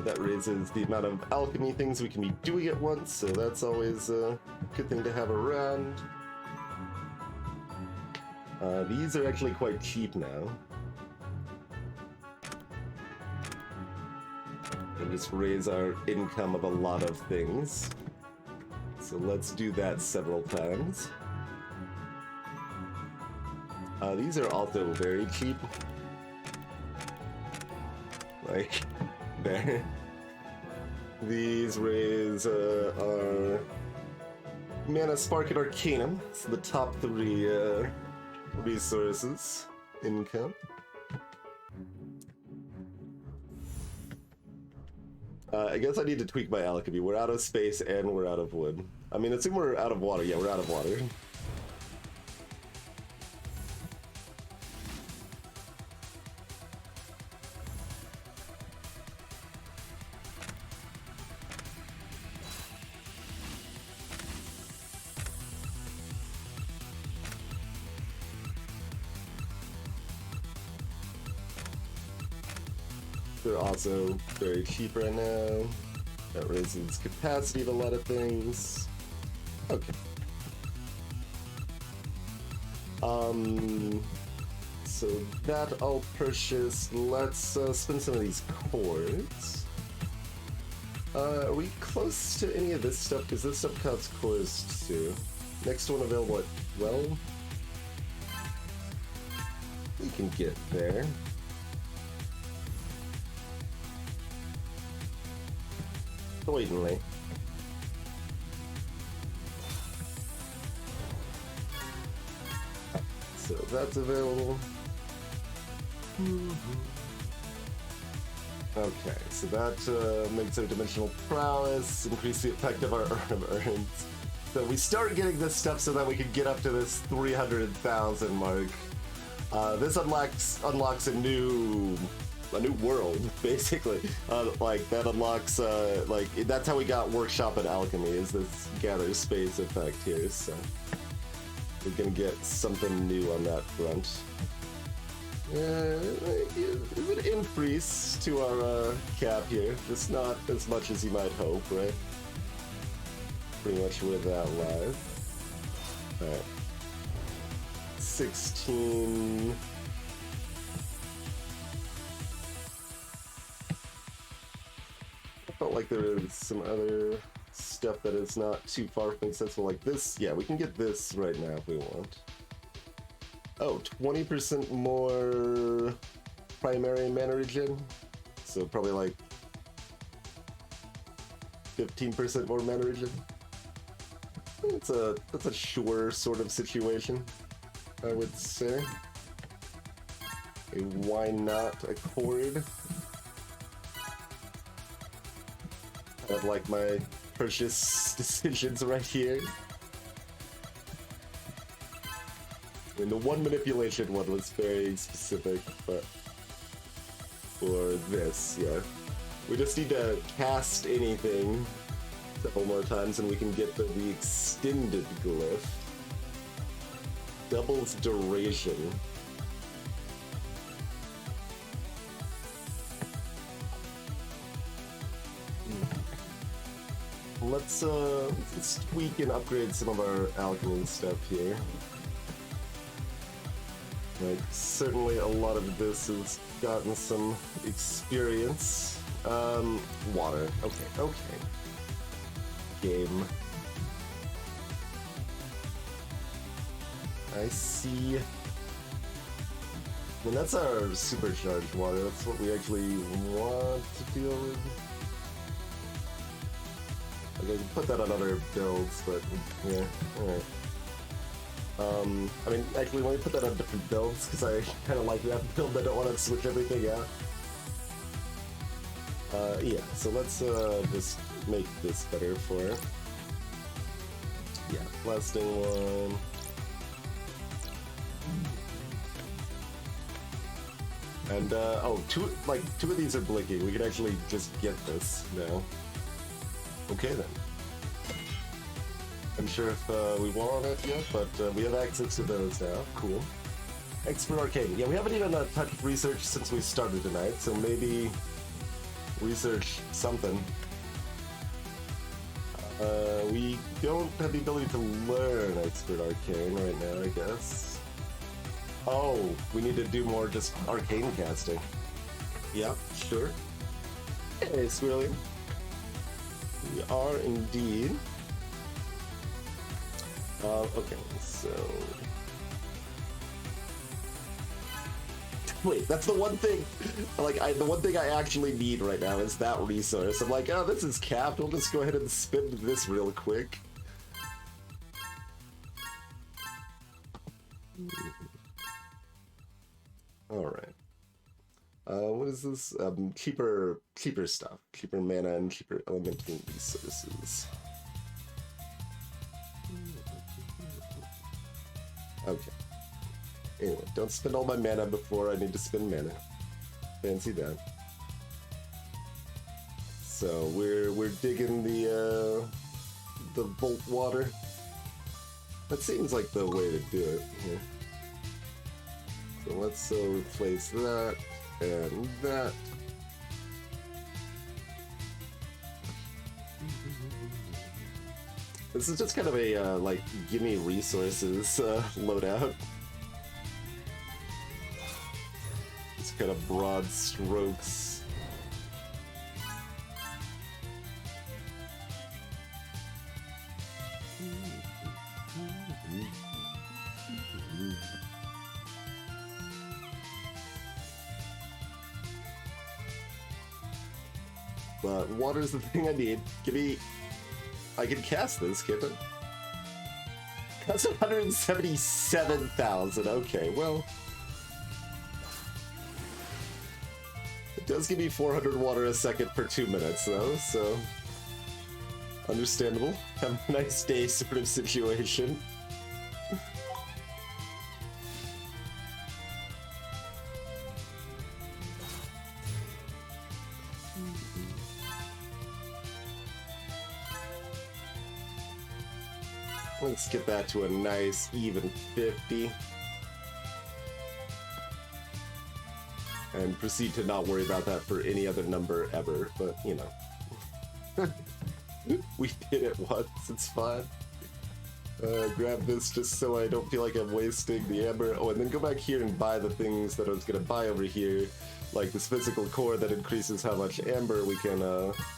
That raises the amount of alchemy things we can be doing at once, so that's always a good thing to have around. These are actually quite cheap now. And just raise our income of a lot of things. So let's do that several times. These are also very cheap. Like, there. These raise our Mana, Spark, and Arcanum. So the top three resources income. I guess I need to tweak my alchemy. We're out of space and we're out of wood. I mean, assume we're out of water. Yeah, we're out of water. They're also very cheap right now. That raises capacity of a lot of things. Okay. So that I'll purchase. Let's spend some of these cores. Are we close to any of this stuff? Because this stuff costs cores too. Next one available at 12. We can get there. Blatantly. So that's available. Okay, so that makes our dimensional prowess, increase the effect of our urns. So we start getting this stuff so that we can get up to this 300,000 mark. This unlocks a new world, basically. Like that unlocks like that's how we got Workshop and Alchemy, is this gather space effect here. So we're gonna get something new on that front. An increase to our cap here, just not as much as you might hope, right? Pretty much where that lies. All right, 16. I felt like there was some other stuff stuff that is not too far from accessible like this. Yeah, we can get this right now if we want. Oh, 20% more primary mana regen. So probably like 15% more mana regen. That's a sure sort of situation, I would say. Why not a chord? Kind of like my purchase decisions right here. I mean, the one manipulation one was very specific, but for this, yeah. We just need to cast anything several more times and we can get the extended glyph. Doubles duration. Let's tweak and upgrade some of our alchemy stuff here. Like, certainly a lot of this has gotten some experience. Water. Okay. Game. I see. I mean, that's our supercharged water. That's what we actually want to deal with. Okay, I can put that on other builds, but yeah, alright. I mean, actually, let me put that on different builds, because I kind of like that build. I don't want to switch everything out. Yeah, so let's just make this better for it. Yeah, blasting one. And, oh, two of these are blinking. We could actually just get this now. Okay, then. I'm sure if we want it yet, but we have access to those now. Cool. Expert Arcane. Yeah, we haven't even touched research since we started tonight, so maybe research something. We don't have the ability to learn Expert Arcane right now, I guess. Oh, we need to do more just arcane casting. Yeah, sure. Hey, Squirrely. We are indeed. Okay, so... Wait, that's the one thing, like, the one thing I actually need right now is that resource. I'm like, oh, this is capped, we'll just go ahead and spend this real quick. Alright. What is this? Cheaper stuff. Cheaper mana and cheaper elemental resources. Okay. Anyway, don't spend all my mana before I need to spend mana. Fancy that. So we're digging the Volt Water. That seems like the way to do it. Yeah. So let's replace that and that. This is just kind of a like gimme resources loadout. It's kind of broad strokes. But water's the thing I need. Give me... I can cast this, can't I? That's 177,000. Okay, well... It does give me 400 water a second for 2 minutes, though, so... Understandable. Have a nice day sort of situation. Let's get that to a nice even 50. And proceed to not worry about that for any other number ever, but you know. We did it once, it's fine. Grab this just so I don't feel like I'm wasting the amber. Oh, and then go back here and buy the things that I was gonna buy over here, like this physical core that increases how much amber we can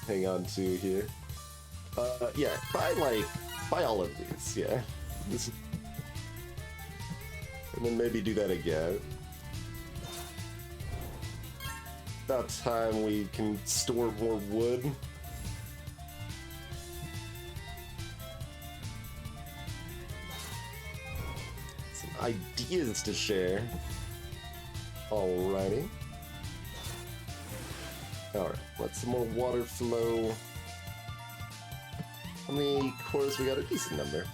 hang on to here. Yeah, buy all of these, yeah. And then maybe do that again. About time we can store more wood. Some ideas to share. Alrighty. Alright, let some more water flow. How many cores we got? A decent number.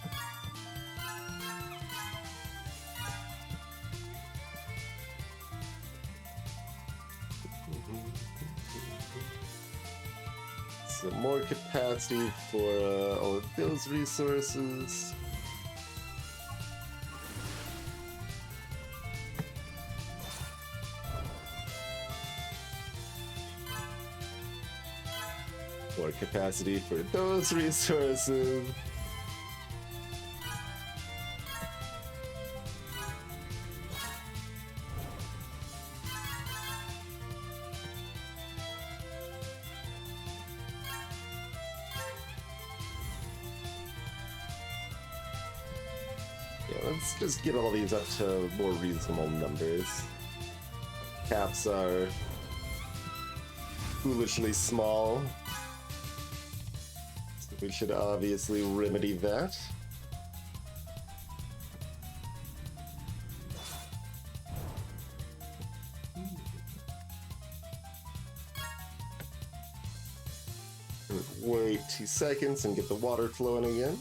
Some more capacity for all of those resources. More capacity for those resources. Yeah, let's just get all these up to more reasonable numbers. Caps are foolishly small. We should obviously remedy that. Wait 2 seconds and get the water flowing again.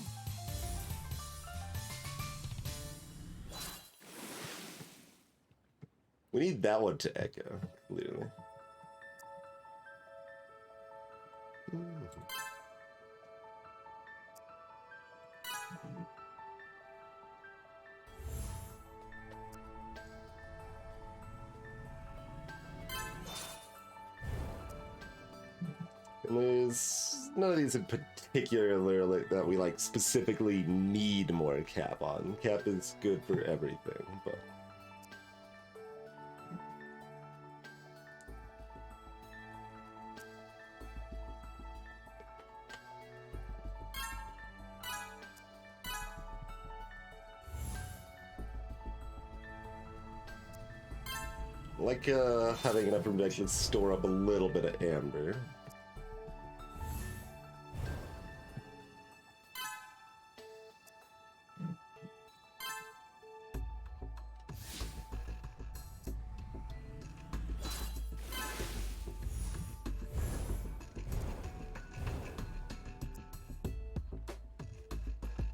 We need that one to echo, clearly. And there's none of these in particular like, that we like specifically need more cap on. Cap is good for everything, but like having enough room to actually store up a little bit of amber.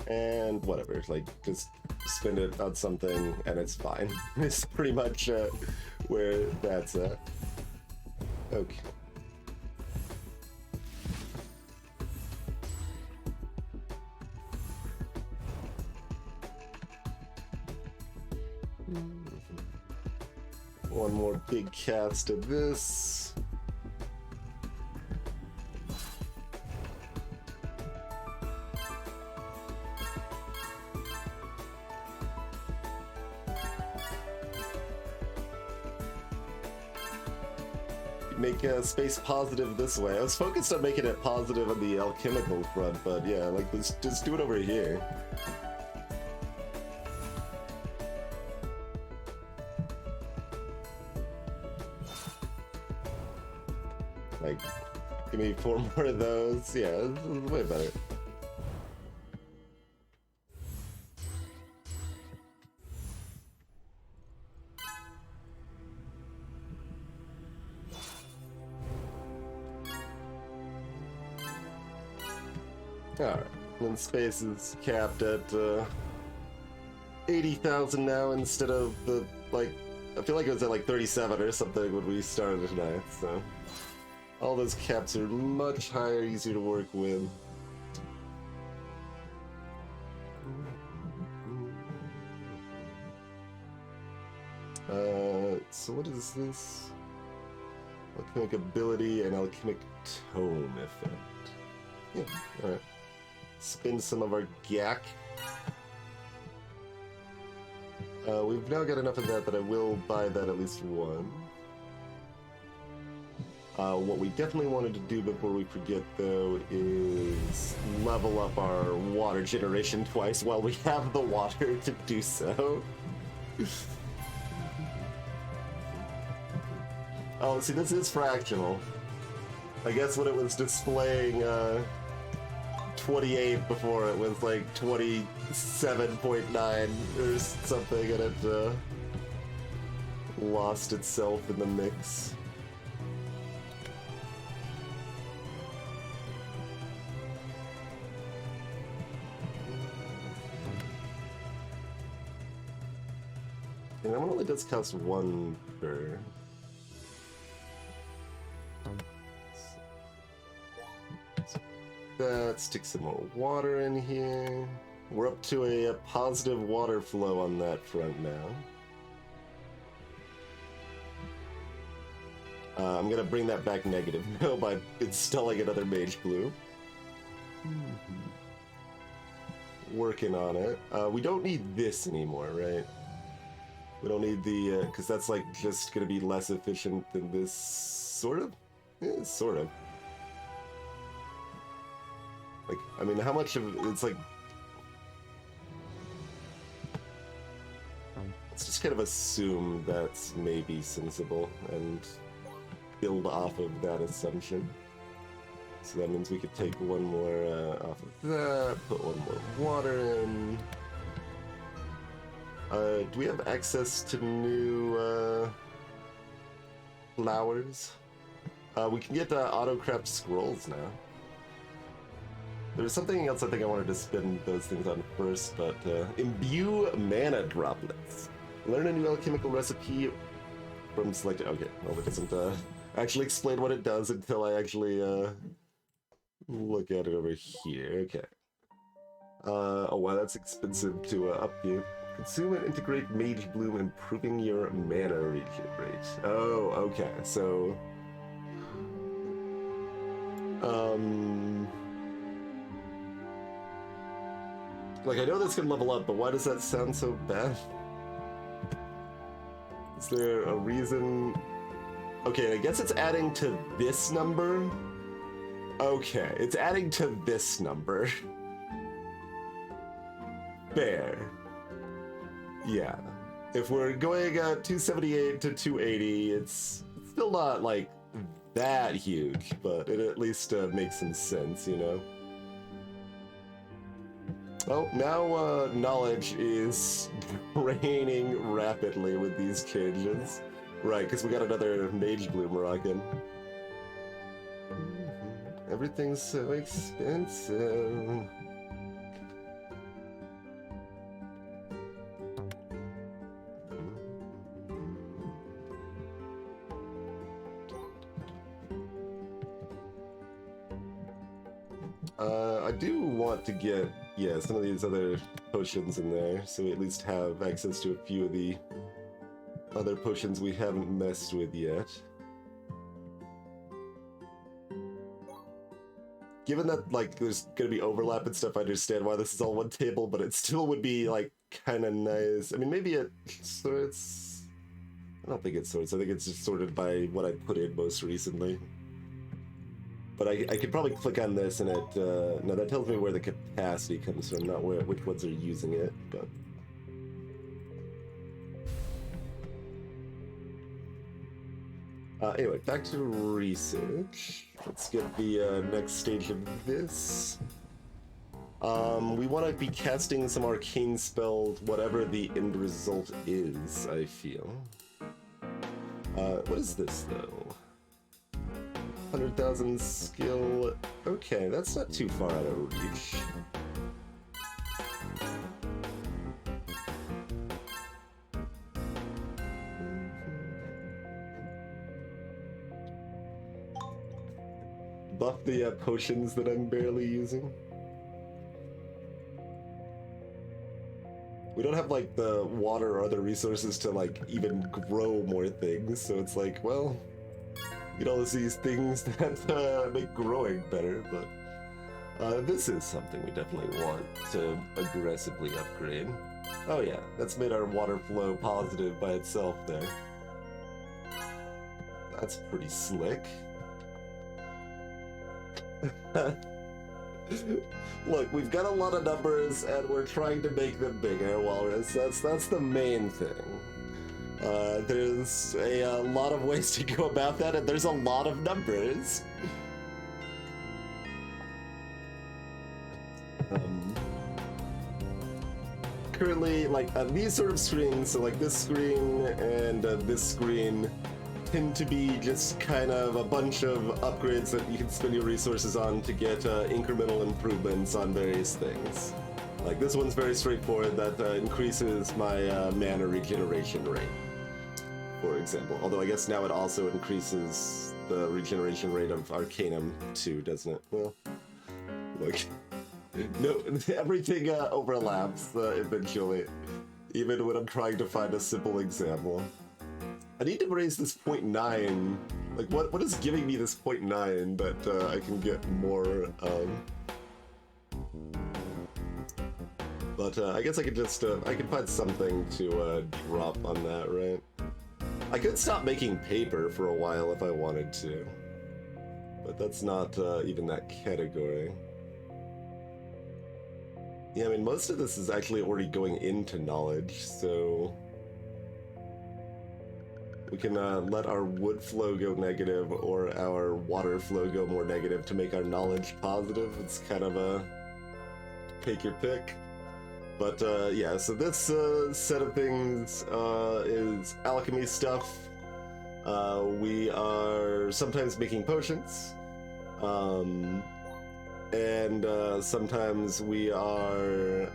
And whatever, like, just spend it on something and it's fine. It's pretty much where that's at. Okay. One more big cast of this. Make space positive this way. I was focused on making it positive on the alchemical front, but yeah, like, let's just do it over here. Like, give me 4 more of those. Yeah, this is way better. Alright, and space is capped at 80,000 now instead of the, like, I feel like it was at like 37 or something when we started tonight, so all those caps are much higher, easier to work with. So what is this? Alchemic ability and alchemic tome effect. Yeah, alright. Spin some of our GAC. We've now got enough of that I will buy that at least one. What we definitely wanted to do before we forget, though, is level up our water generation twice while we have the water to do so. Oh, see, this is fractional. I guess when it was displaying 28 before, it was like 27.9 or something, and it lost itself in the mix. And that one only does cost one per. Let's stick some more water in here. We're up to a positive water flow on that front now. I'm gonna bring that back negative now by installing another Mage Blue. Working on it. We don't need this anymore, right? We don't need the, because that's like just gonna be less efficient than this, sort of? Yeah, sort of. Like, I mean, how much of it's like... Let's just kind of assume that's maybe sensible and build off of that assumption. So that means we could take one more off of that, put one more water in. Do we have access to new flowers? We can get auto-craft scrolls now. There's something else I think I wanted to spin those things on first, but imbue mana droplets. Learn a new alchemical recipe from selected. Okay, well, it doesn't actually explain what it does until I actually look at it over here. Okay. Oh wow, that's expensive to upkeep. Consume and integrate Mage Bloom, improving your mana regen rate. Oh, okay. So, like I know this can level up, but why does that sound so bad? Is there a reason? Okay, I guess it's adding to this number. Okay, it's adding to this number. Fair. Yeah. If we're going 278 to 280, it's still not like that huge, but it at least makes some sense, you know? Oh, now knowledge is draining rapidly with these changes. Right, because we got another Mage Bloom rockin'. Everything's so expensive. I do want to get, yeah, some of these other potions in there, so we at least have access to a few of the other potions we haven't messed with yet. Given that, like, there's gonna be overlap and stuff, I understand why this is all one table, but it still would be, like, kinda nice. I mean, maybe it sorts... I don't think it sorts, I think it's just sorted by what I put in most recently. But I could probably click on this and it, no, that tells me where the capacity comes from, not where which ones are using it, but... Anyway, back to research. Let's get the next stage of this. We want to be casting some arcane spells, whatever the end result is, I feel. What is this, though? 100,000 skill. Okay, that's not too far out of reach. Buff the potions that I'm barely using. We don't have like the water or other resources to like even grow more things, so it's like, well, get all of these things that make growing better, but this is something we definitely want to aggressively upgrade. Oh yeah, that's made our water flow positive by itself there. That's pretty slick. Look, we've got a lot of numbers, and we're trying to make them bigger, Walrus. That's the main thing. There's a lot of ways to go about that, and there's a lot of numbers. Currently, like, these sort of screens, so like this screen and this screen, tend to be just kind of a bunch of upgrades that you can spend your resources on to get incremental improvements on various things. Like this one's very straightforward, that increases my mana regeneration rate, for example. Although I guess now it also increases the regeneration rate of Arcanum too, doesn't it? Well, look. No, everything overlaps eventually, even when I'm trying to find a simple example. I need to raise this 0.9. Like, what is giving me this 0.9 that I can get more of? But I guess I could just, I could find something to drop on that, right? I could stop making paper for a while if I wanted to. But that's not even that category. Yeah, I mean, most of this is actually already going into knowledge, so... we can let our wood flow go negative or our water flow go more negative to make our knowledge positive. It's kind of a take your pick. But yeah, so this set of things is alchemy stuff. We are sometimes making potions. And sometimes we are,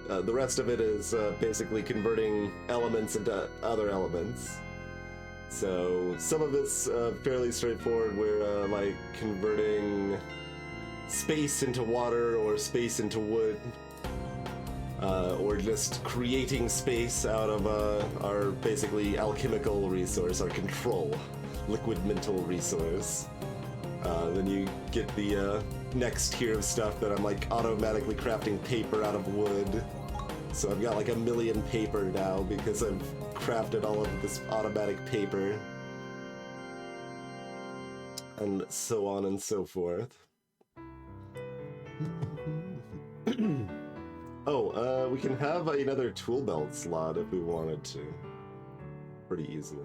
the rest of it is basically converting elements into other elements. So some of it's fairly straightforward. We're like converting space into water or space into wood, or just creating space out of our basically alchemical resource, our control, liquid mental resource. Then you get the next tier of stuff that I'm like automatically crafting paper out of wood. So I've got like 1 million paper now because I've crafted all of this automatic paper. And so on and so forth. Oh, we can have another tool belt slot if we wanted to. Pretty easily.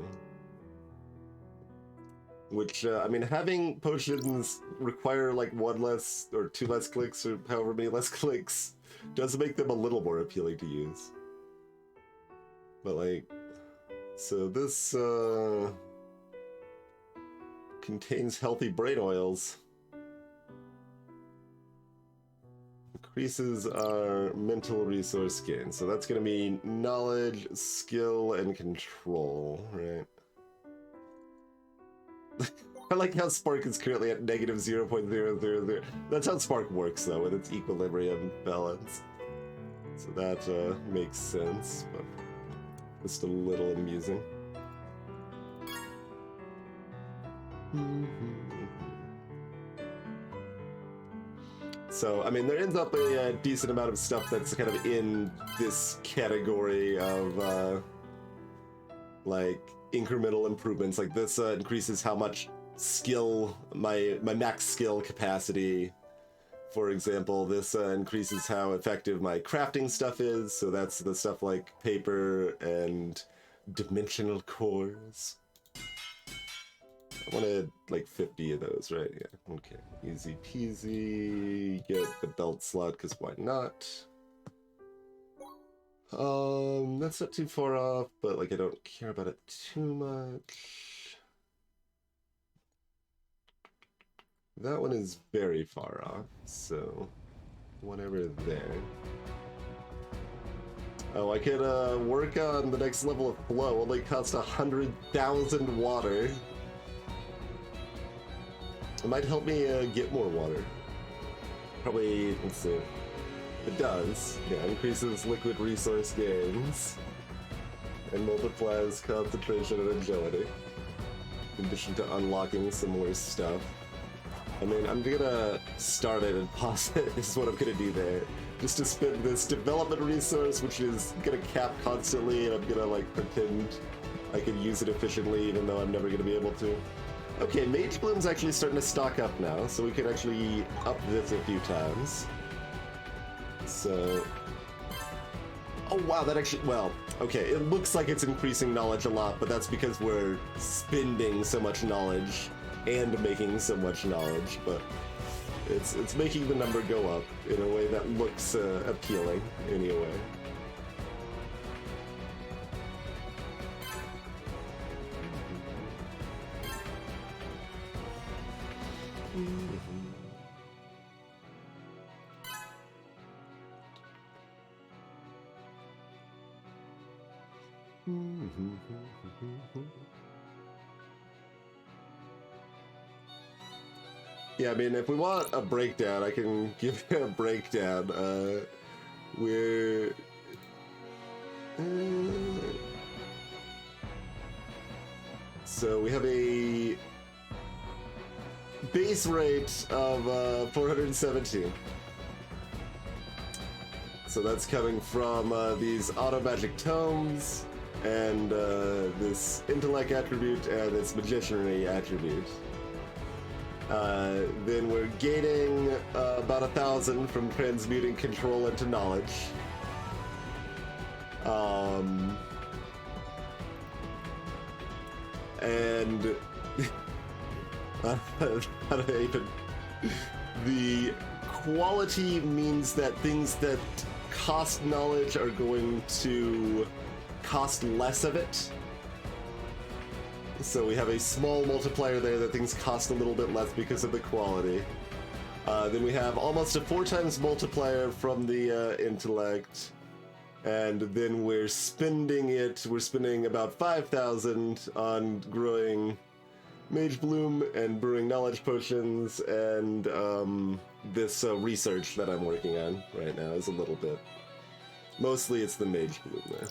Which, I mean, having potions require like 1 less or 2 less clicks or however many less clicks does make them a little more appealing to use. But like, so this contains healthy brain oils. Increases our mental resource gain. So that's going to be knowledge, skill, and control, right? I like how Spark is currently at negative 0.000. That's how Spark works, though, with its equilibrium balance. So that makes sense, but just a little amusing. So, I mean, there ends up a decent amount of stuff that's kind of in this category of, like, incremental improvements. Like this increases how much skill, my max skill capacity. For example, this increases how effective my crafting stuff is. So that's the stuff like paper and dimensional cores. I wanted like 50 of those, right? Yeah, okay. Easy peasy. Get the belt slot, because why not? That's not too far off, but like I don't care about it too much. That one is very far off, so whatever there. Oh, I could work on the next level of flow. Only costs 100,000 water. It might help me get more water. Probably, let's see. It does. Yeah, increases liquid resource gains. And multiplies concentration and agility. In addition to unlocking some more stuff. I mean, I'm gonna start it and pause it. This is what I'm gonna do there. Just to spend this development resource, which is gonna cap constantly, and I'm gonna like pretend I can use it efficiently, even though I'm never gonna be able to. Okay, Mage Bloom's actually starting to stock up now, so we can actually up this a few times. So... Oh wow, that actually... Well, okay, it looks like it's increasing knowledge a lot, but that's because we're spending so much knowledge and making so much knowledge, but it's making the number go up in a way that looks appealing, anyway. Yeah, I mean, if we want a breakdown, I can give you a breakdown. We're... So we have a base rate of 417. So that's coming from these auto magic tomes and this intellect attribute and this magicianry attribute. Then we're gaining about 1,000 from transmuting control into knowledge. And how do I even... The quality means that things that cost knowledge are going to cost less of it. So we have a small multiplier there that things cost a little bit less because of the quality. Then we have almost a 4 times multiplier from the intellect. And then we're spending about 5,000 on growing Mage Bloom and brewing knowledge potions, and this research that I'm working on right now is a little bit. Mostly it's the Mage Bloom there.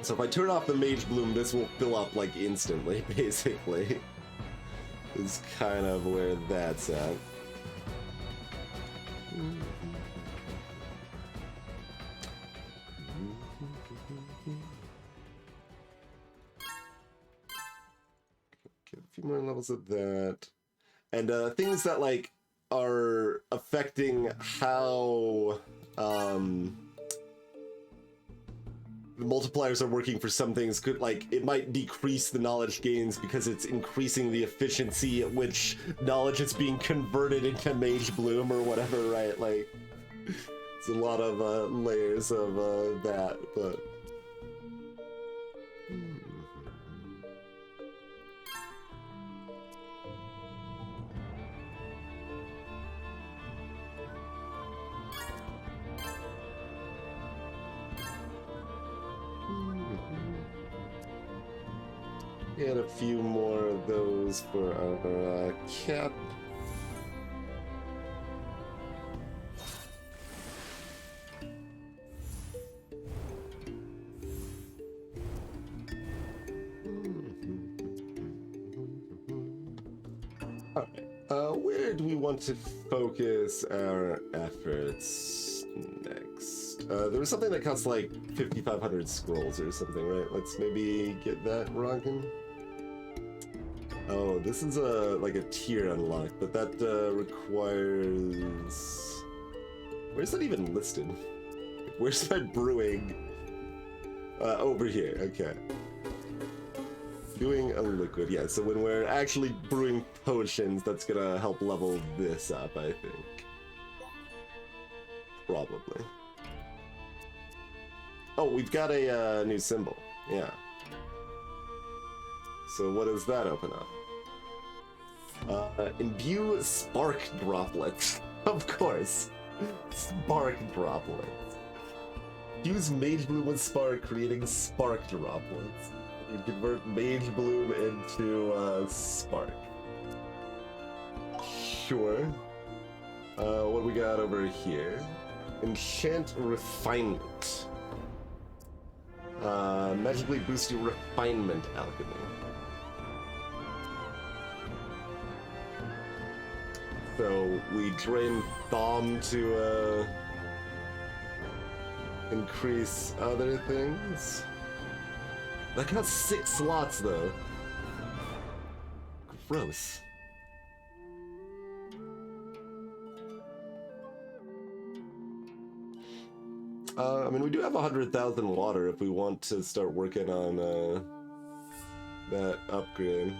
So if I turn off the Mage Bloom, this will fill up like instantly, basically. Is kind of where that's at. Get a few more levels of that. And things that like are affecting how the multipliers are working for some things could, like, it might decrease the knowledge gains because it's increasing the efficiency at which knowledge is being converted into Mage Bloom or whatever, right? Like, it's a lot of layers of that, but... Get a few more of those for our cat. Alright, where do we want to focus our efforts next? There was something that costs like 5,500 scrolls or something, right? Let's maybe get that rocking. Oh, this is like a tier unlock, but that requires... Where's that even listed? Where's that brewing? Over here, okay. Doing a liquid, yeah, so when we're actually brewing potions, that's gonna help level this up, I think. Probably. Oh, we've got a new symbol, yeah. So what does that open up? Imbue spark droplets. Of course. Spark droplets. Use Mage Bloom with spark, creating spark droplets. You convert Mage Bloom into spark. Sure. What we got over here? Enchant refinement. Magically boost your refinement alchemy. So we drain Thom to increase other things. That got 6 slots though. gross. I mean, we do have 100,000 water if we want to start working on that upgrade.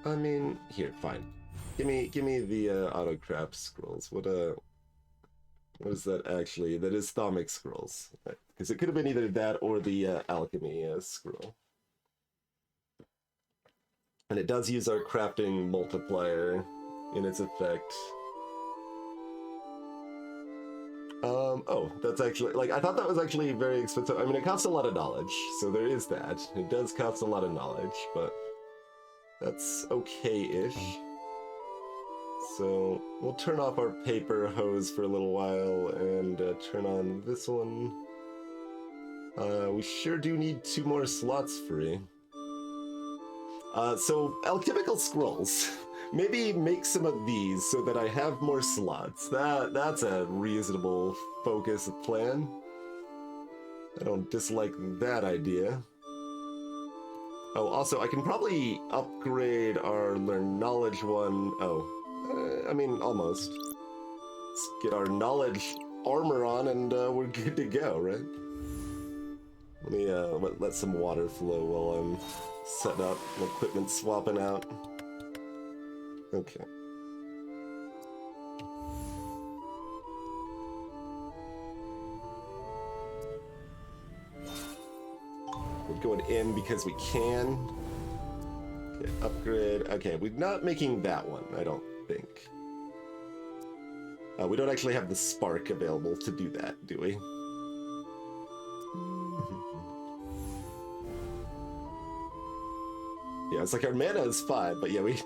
I mean, here, fine. Give me the auto craft scrolls. What is that actually? That is Thaumic scrolls, because it could have been either that or the alchemy scroll. And it does use our crafting multiplier in its effect. Oh, that's actually, like, I thought that was actually very expensive. I mean, it costs a lot of knowledge, so there is that. It does cost a lot of knowledge, but that's okay-ish. So we'll turn off our paper hose for a little while and turn on this one. We sure do need 2 more slots free. So alchemical scrolls. Maybe make some of these so that I have more slots. That's a reasonable focus plan. I don't dislike that idea. Oh, also, I can probably upgrade our Learn Knowledge one. Oh, I mean, almost. Let's get our knowledge armor on and we're good to go, right? Let me let some water flow while I'm setting up and equipment swapping out. Okay. We're going in because we can. Okay, upgrade. Okay, we're not making that one, I don't think. We don't actually have the spark available to do that, do we? Yeah, it's like our mana is fine, but yeah, we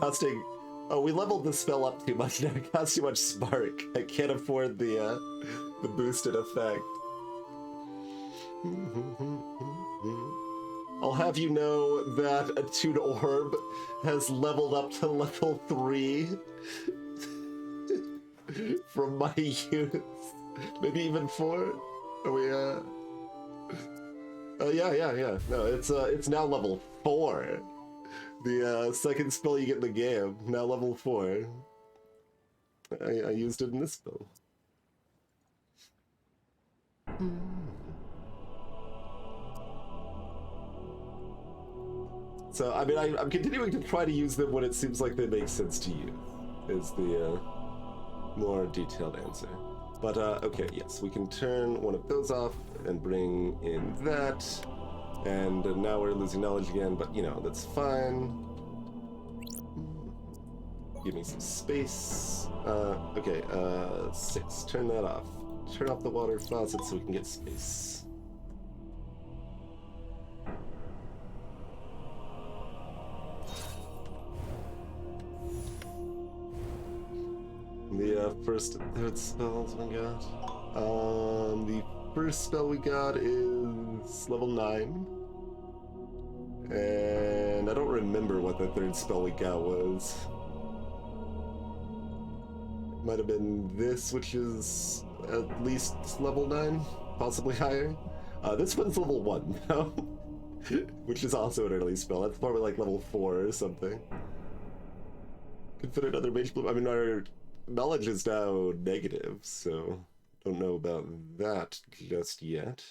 costing. Oh, we leveled the spell up too much now. It costs too much spark. I can't afford the boosted effect. I'll have you know that Attuned Orb has leveled up to level 3 from my youth. Maybe even 4. Are we yeah. No, it's now level 4. The second spell you get in the game, now level 4. I used it in this spell. So, I mean, I'm continuing to try to use them when it seems like they make sense to you, is the more detailed answer. But, okay, yes, we can turn one of those off and bring in that. And now we're losing knowledge again, but, you know, that's fine. Give me some space. Okay, 6. Turn that off. Turn off the water faucet so we can get space. The first and third spells we got. The first spell we got is level 9. And I don't remember what the third spell we got was. Might have been this, which is at least level 9, possibly higher. This one's level 1, though, which is also an early spell. That's probably like level 4 or something. Could fit another Mage Bloom. I mean, our knowledge is now negative, so don't know about that just yet.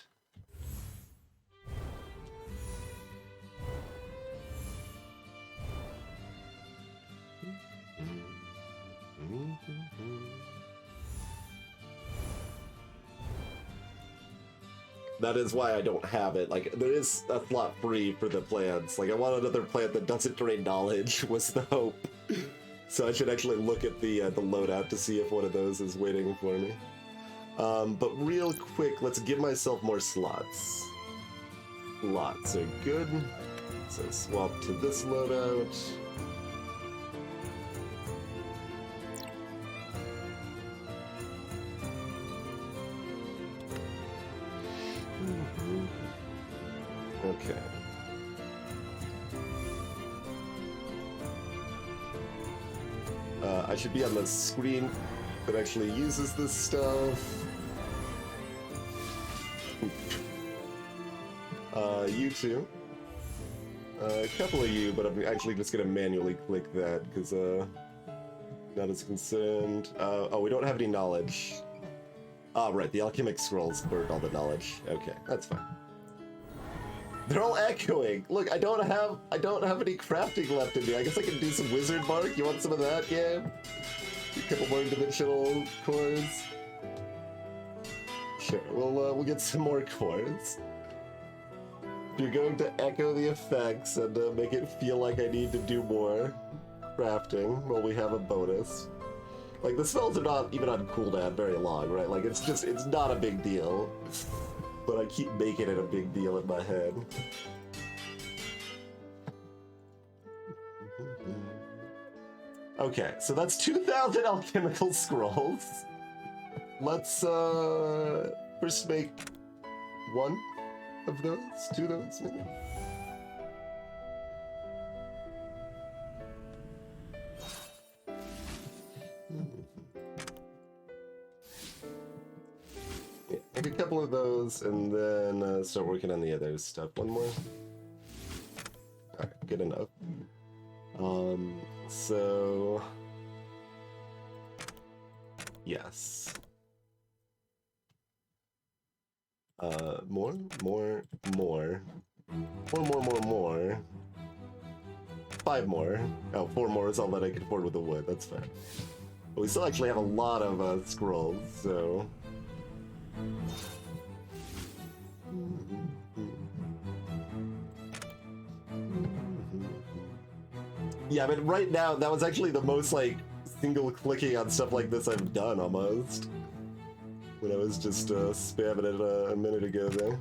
That is why I don't have it. Like, there is a slot free for the plants. Like, I want another plant that doesn't drain knowledge, was the hope. So I should actually look at the loadout to see if one of those is waiting for me. But real quick, let's give myself more slots. Lots are good. So swap to this loadout. Okay. I should be on the screen that actually uses this stuff. You too. A couple of you, but I'm actually just gonna manually click that because not as concerned. Oh, we don't have any knowledge. Ah, right, the alchemic scrolls burned all the knowledge. Okay, that's fine. They're all echoing. Look, I don't have any crafting left in me. I guess I can do some wizard bark. You want some of that, game? A couple more dimensional cores. Sure, we'll get some more cores. You're going to echo the effects and make it feel like I need to do more crafting while we have a bonus. Like, the spells are not even on cooldown very long, right? Like, it's not a big deal. But I keep making it a big deal in my head. Okay, so that's 2,000 alchemical scrolls. Let's first make one of those, two of those, maybe. Yeah, make a couple of those and then start working on the other stuff. One more. Alright, good enough. So yes. More. 5 more. Oh, 4 more is all that I can afford with the wood, that's fair. But we still actually have a lot of scrolls, so... Yeah, I mean, right now, that was actually the most, like, single clicking on stuff like this I've done, almost. When I was just spamming it a minute ago there.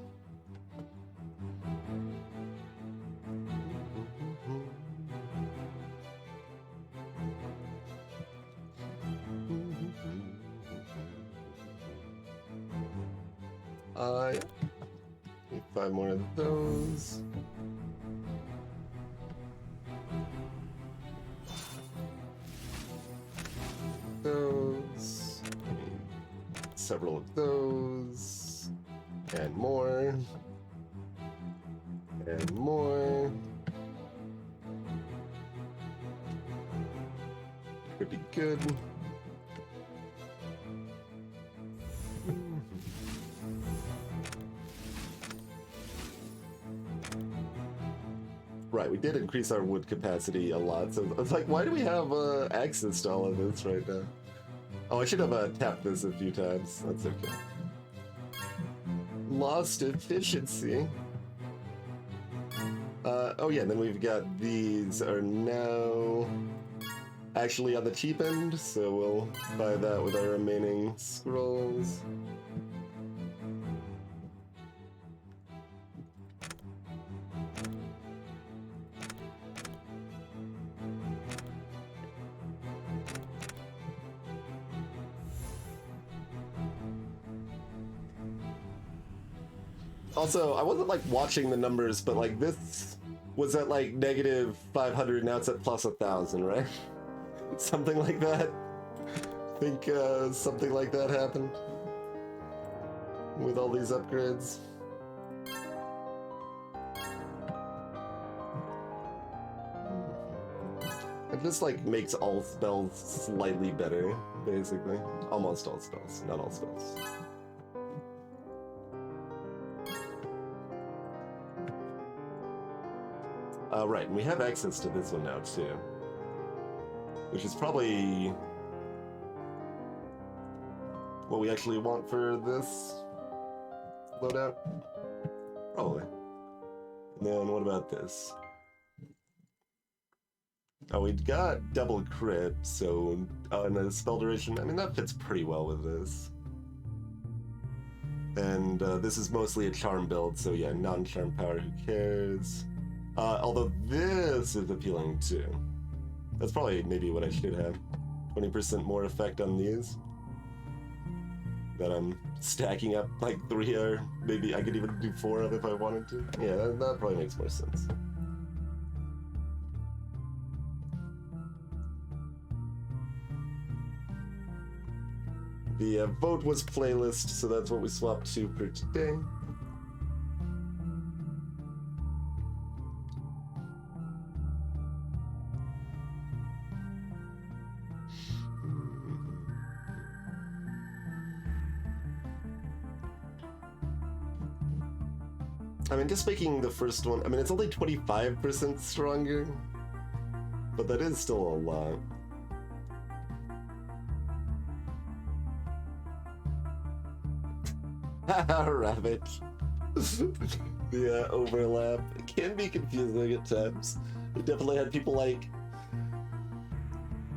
Yeah. Need 5 more of those. Those. Several of those. And more. And more. Could be good. Right, we did increase our wood capacity a lot, so it's like, why do we have access to all of this right now? Oh, I should have tapped this a few times. That's okay. Lost efficiency. Oh yeah, then we've got these are now actually on the cheap end, so we'll buy that with our remaining scrolls. Also, I wasn't like watching the numbers, but like this was at like -500, now it's at +1,000, right? Something like that. I think something like that happened with all these upgrades. It just like makes all spells slightly better, basically. Almost all spells, not all spells. Right, and we have access to this one now too, which is probably what we actually want for this loadout. Probably. And then what about this? Oh, we got double crit, so and a spell duration. I mean, that fits pretty well with this. And this is mostly a charm build, so yeah, non-charm power, who cares? Although this is appealing too. That's probably maybe what I should have. 20% more effect on these. That I'm stacking up like 3 or maybe I could even do 4 of if I wanted to. Yeah, that probably makes more sense. The vote was playlist, so that's what we swapped to for today. I mean, just making the first one, I mean, it's only 25% stronger, but that is still a lot. Rabbit. The overlap. It can be confusing at times. It definitely had people like,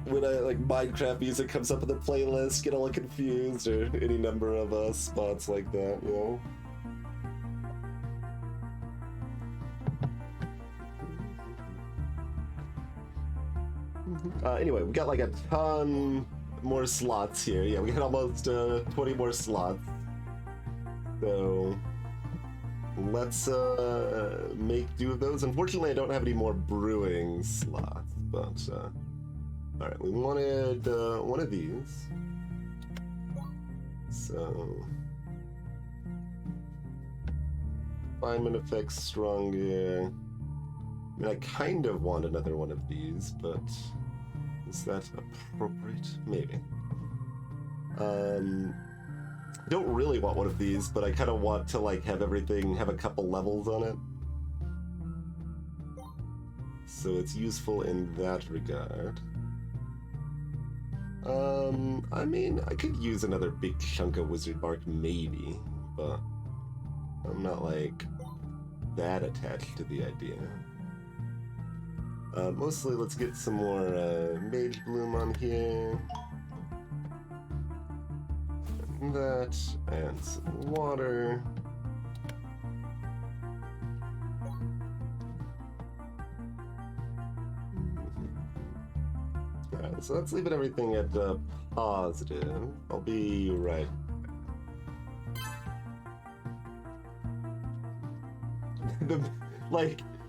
when like Minecraft music comes up in the playlist, get all confused, or any number of spots like that, you know? Anyway, we got like a ton more slots here. Yeah, we got almost 20 more slots. So let's make do of those. Unfortunately, I don't have any more brewing slots, but all right, we wanted one of these. So refinement effects stronger. I mean, I kind of want another one of these, but is that appropriate? Maybe. I don't really want one of these, but I kind of want to like have everything have a couple levels on it. So it's useful in that regard. I mean, I could use another big chunk of wizard bark maybe, but I'm not like that attached to the idea. Mostly, let's get some more mage bloom on here. And that, and some water. Alright, so let's leave it everything at positive. I'll be right.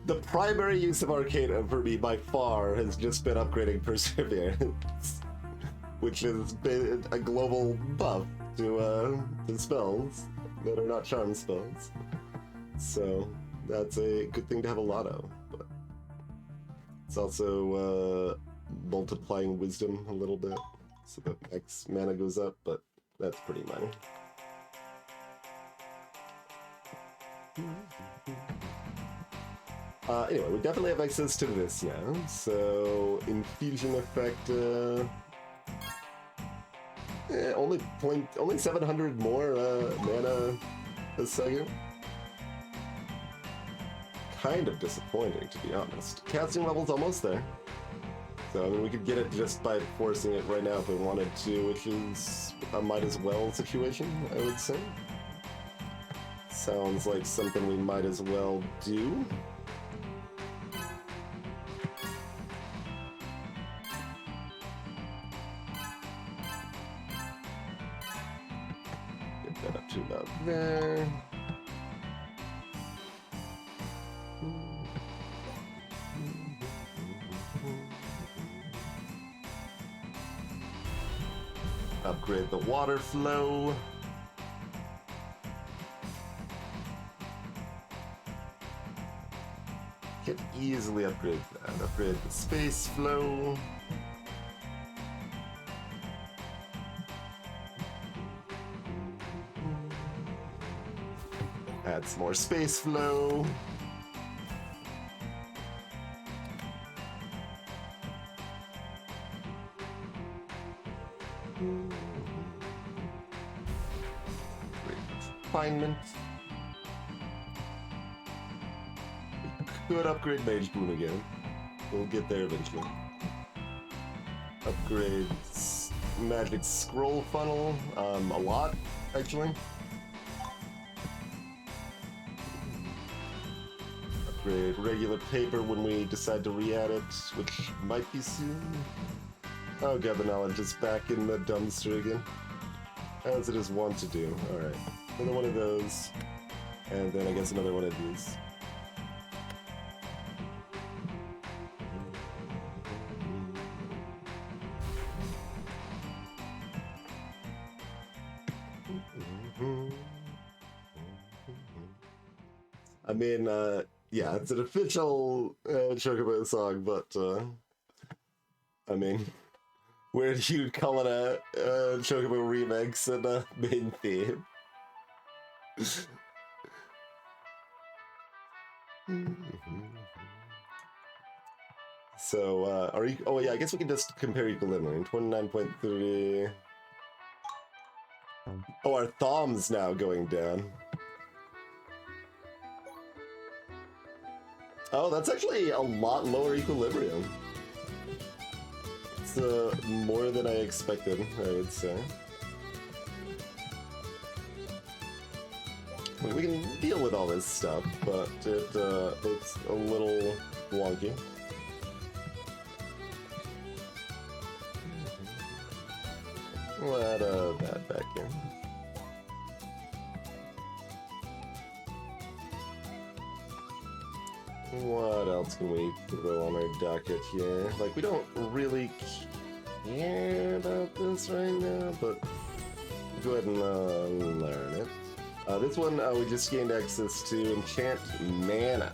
The primary use of Arcanum for me by far has just been upgrading Perseverance, which has been a global buff to spells that are not charm spells. So that's a good thing to have a lot of. But it's also multiplying wisdom a little bit, so that X mana goes up, but that's pretty minor. Anyway, we definitely have access to this now. So infusion effect, only 700 more mana a second. Kind of disappointing, to be honest. Casting level's almost there. So I mean, we could get it just by forcing it right now if we wanted to, which is a might as well situation, I would say. Sounds like something we might as well do. Up to about there. Upgrade the water flow. Can easily upgrade that. Upgrade the space flow. Add some more space flow. Refinement. We could upgrade Mage Boon again. We'll get there eventually. Upgrade Magic Scroll Funnel. A lot, actually. Upgrade regular paper when we decide to re-add it, which might be soon. Oh god, the knowledge is back in the dumpster again. As it is wont to do. Alright. Another one of those. And then I guess another one of these. I mean, yeah, it's an official Chocobo song, but, I mean, where do you call it a Chocobo remix and a main theme? So, are you? Oh yeah, I guess we can just compare equilibrium. 29.3. Oh, our thumb's now going down. Oh, that's actually a lot lower equilibrium. It's more than I expected, I would say. We can deal with all this stuff, but it's a little wonky. We'll add that back in. What else can we throw on our docket here? Like, we don't really care about this right now, but go ahead and learn it. This one, we just gained access to enchant mana.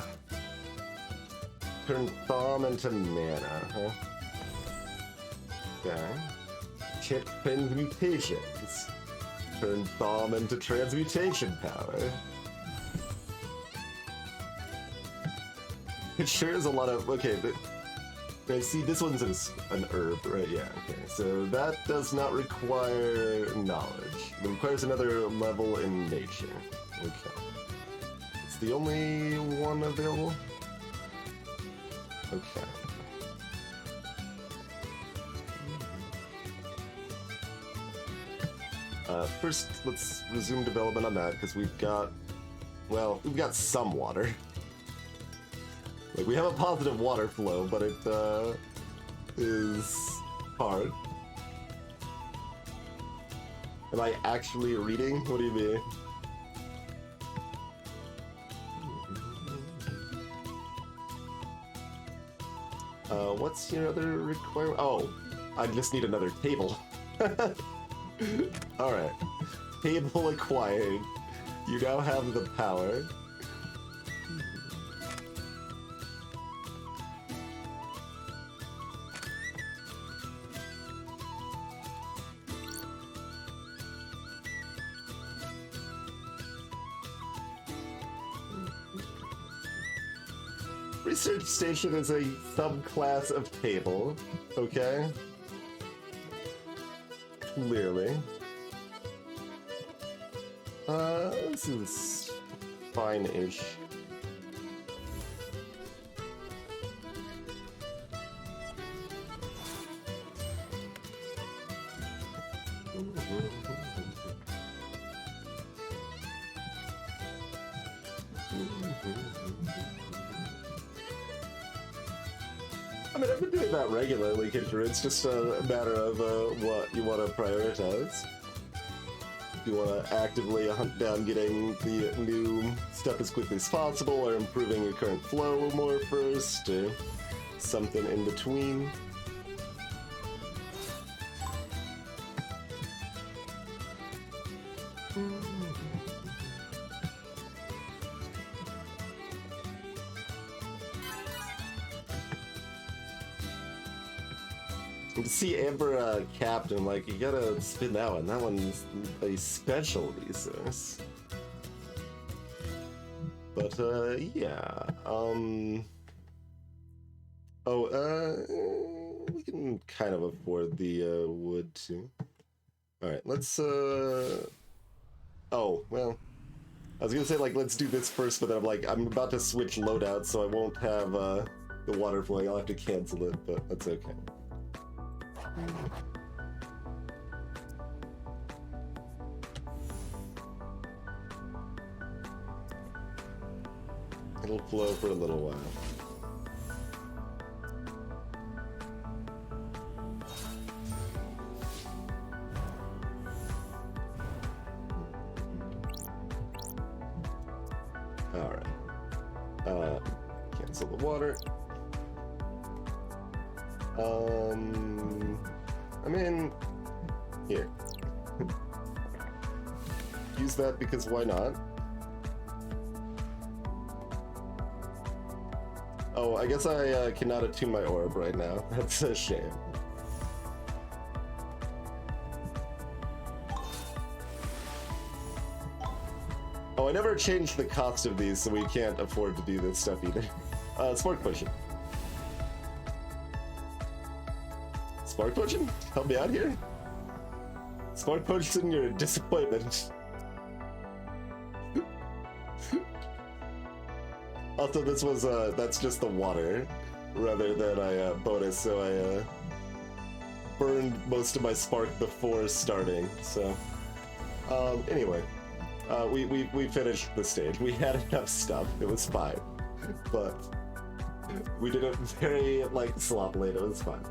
Turn Thumb into mana, huh? Okay. Enchant transmutations. Turn Thumb into transmutation power. It sure is a lot of... Okay, but... I see this one's an herb, right? Yeah, okay. So that does not require knowledge. It requires another level in nature. Okay. It's the only one available? Okay. First, let's resume development on that, because we've got... Well, we've got some water. Like, we have a positive water flow, but it is hard. Am I actually reading? What do you mean? What's your other requirement? Oh, I just need another table. Alright. Table acquired. You now have the power. Research station is a subclass of table, okay? Clearly. This is fine-ish. I mean, I've been doing that regularly, Kindred. It's just a matter of what you want to prioritize. Do you want to actively hunt down getting the new stuff as quickly as possible, or improving your current flow more first, or something in between? See, Amber Captain, like, you gotta spin that one. That one's a special resource. But, yeah. We can kind of afford the wood, too. Alright, let's, Oh, well. I was gonna say, like, let's do this first, but then I'm about to switch loadouts, so I won't have, the water flowing. I'll have to cancel it, but that's okay. It'll flow for a little while. Alright. Cancel the water. I mean, here. Use that because why not? Oh, I guess I cannot attune my orb right now. That's a shame. Oh, I never changed the cost of these, so we can't afford to do this stuff either. Spark Potion. Spark Potion? Help me out here? Spark Potion, you're a disappointment. Also, this was, that's just the water, rather than a bonus, so I, burned most of my spark before starting, so... anyway. We finished the stage. We had enough stuff, it was fine. But... we did it very, like, sloppily, it was fine.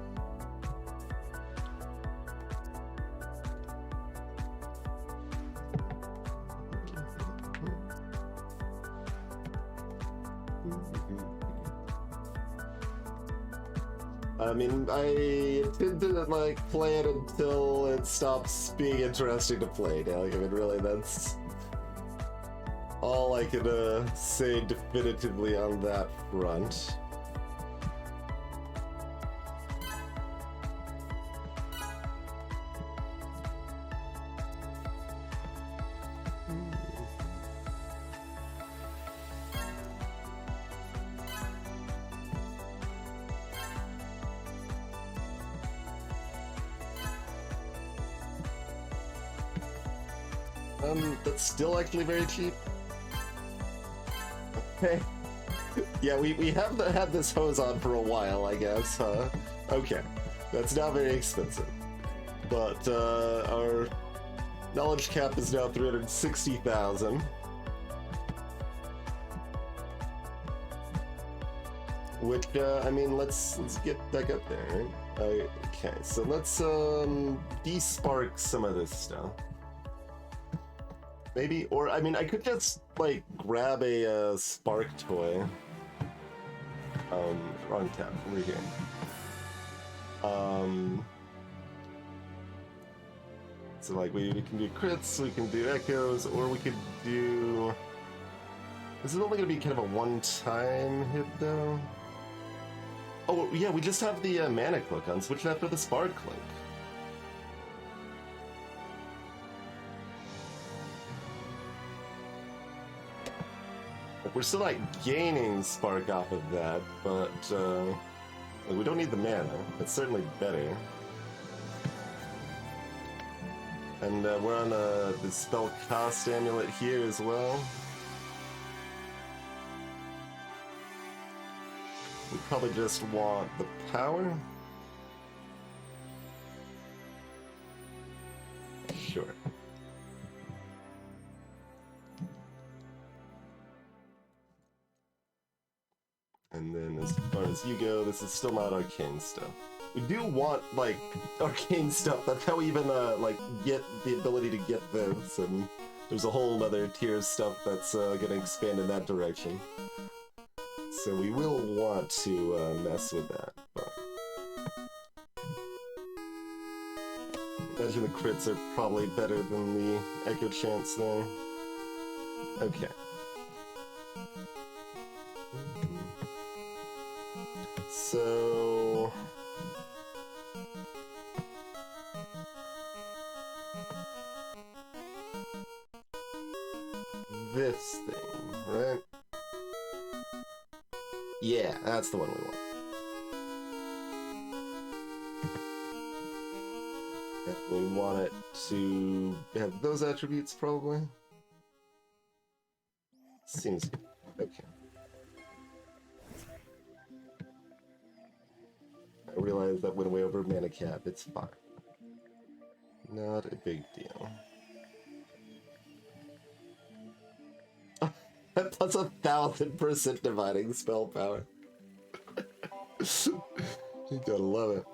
I mean, I tend to like play it until it stops being interesting to play. Now, like, I mean, really, that's all I can say definitively on that front. That's still actually very cheap. Okay. Yeah, we have had this hose on for a while, I guess, huh? Okay. That's now very expensive. But, our knowledge cap is now 360,000. Which, I mean, let's get back up there, right? Okay, so let's, de-spark some of this stuff. Maybe, or, I mean, I could just, like, grab a, spark toy. Wrong tab, over here. So, like, we can do crits, we can do echoes, or we could do... This is only gonna be kind of a one-time hit, though. Oh, yeah, we just have the, mana cloak on. Switch that for the spark cloak. We're still like gaining spark off of that, but we don't need the mana. It's certainly better. And we're on the spell cost amulet here as well. We probably just want the power. Sure. And then as far as you go, this is still not arcane stuff. We do want, like, arcane stuff. That's how we even, like, get the ability to get this, and there's a whole other tier of stuff that's gonna expand in that direction. So we will want to mess with that, but... Imagine the crits are probably better than the Echo Chants there. Okay. So... This thing, right? Yeah, that's the one we want. And we want it to have those attributes, probably. Seems good. Okay. I realize that went way over mana cap, it's fine. Not a big deal. Plus 1,000% dividing spell power. You gotta love it.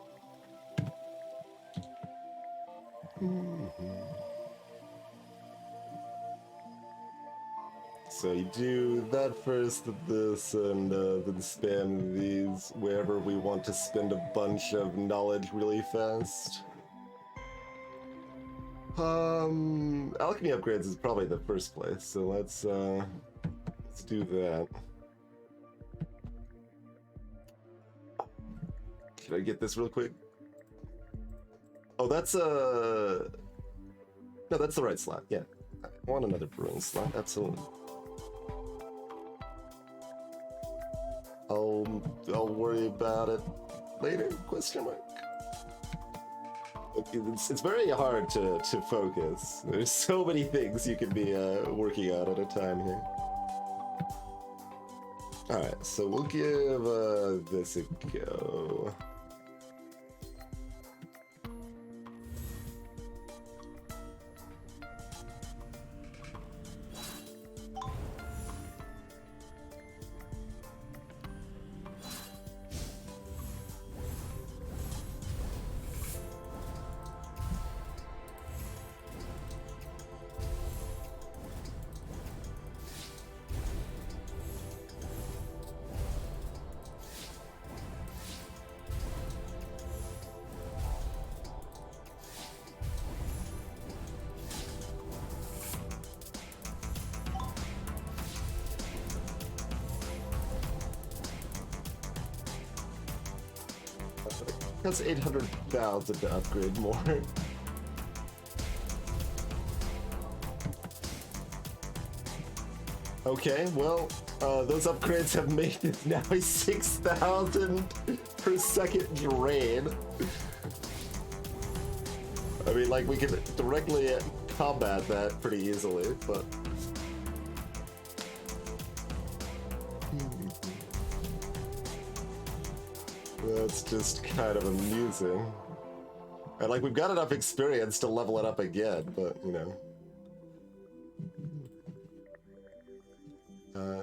So you do that first, this, and then spam these wherever we want to spend a bunch of knowledge really fast. Alchemy upgrades is probably the first place, so let's do that. Should I get this real quick? Oh, that's no, that's the right slot. Yeah, I want another brewing slot, absolutely. I'll worry about it later, question mark. It's very hard to focus. There's so many things you can be working on at a time here. Alright, so we'll give this a go. That's 800,000 to upgrade more. Okay, well, those upgrades have made it now a 6,000 per second drain. I mean, like, we can directly combat that pretty easily, but... That's just kind of amusing. And, like, we've got enough experience to level it up again, but, you know.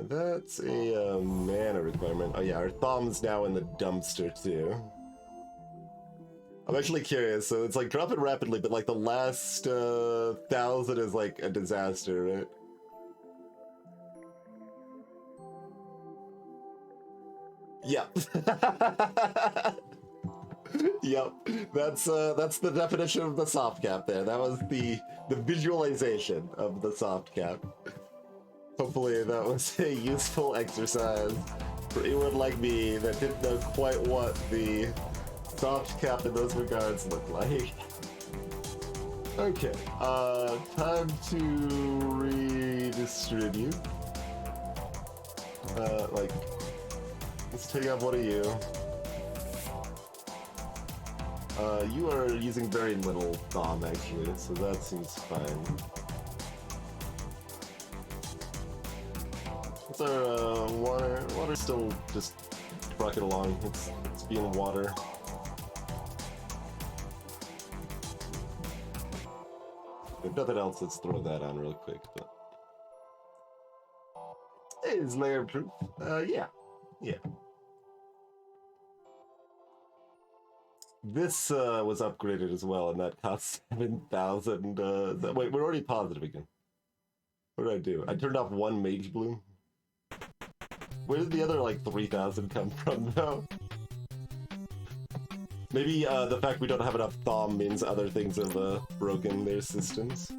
That's a mana requirement. Oh yeah, our thumb's now in the dumpster too. I'm actually curious, so it's like drop it rapidly, but like the last 1,000 is like a disaster, right? Yep. Yep. That's the definition of the soft cap there. That was the visualization of the soft cap. Hopefully that was a useful exercise for anyone like me that didn't know quite what the soft cap in those regards looked like. Okay, time to redistribute. Like, let's take out one of you. You are using very little bomb actually, so that seems fine. What's our water? Water's still just trucking along. It's being water. If nothing else, let's throw that on real quick. But is layer proof? Yeah. This was upgraded as well, and that cost 7,000. Wait, we're already positive again. What did I do? I turned off one Mage Bloom. Where did the other, like, 3,000 come from, though? Maybe the fact we don't have enough Thom means other things have broken their systems.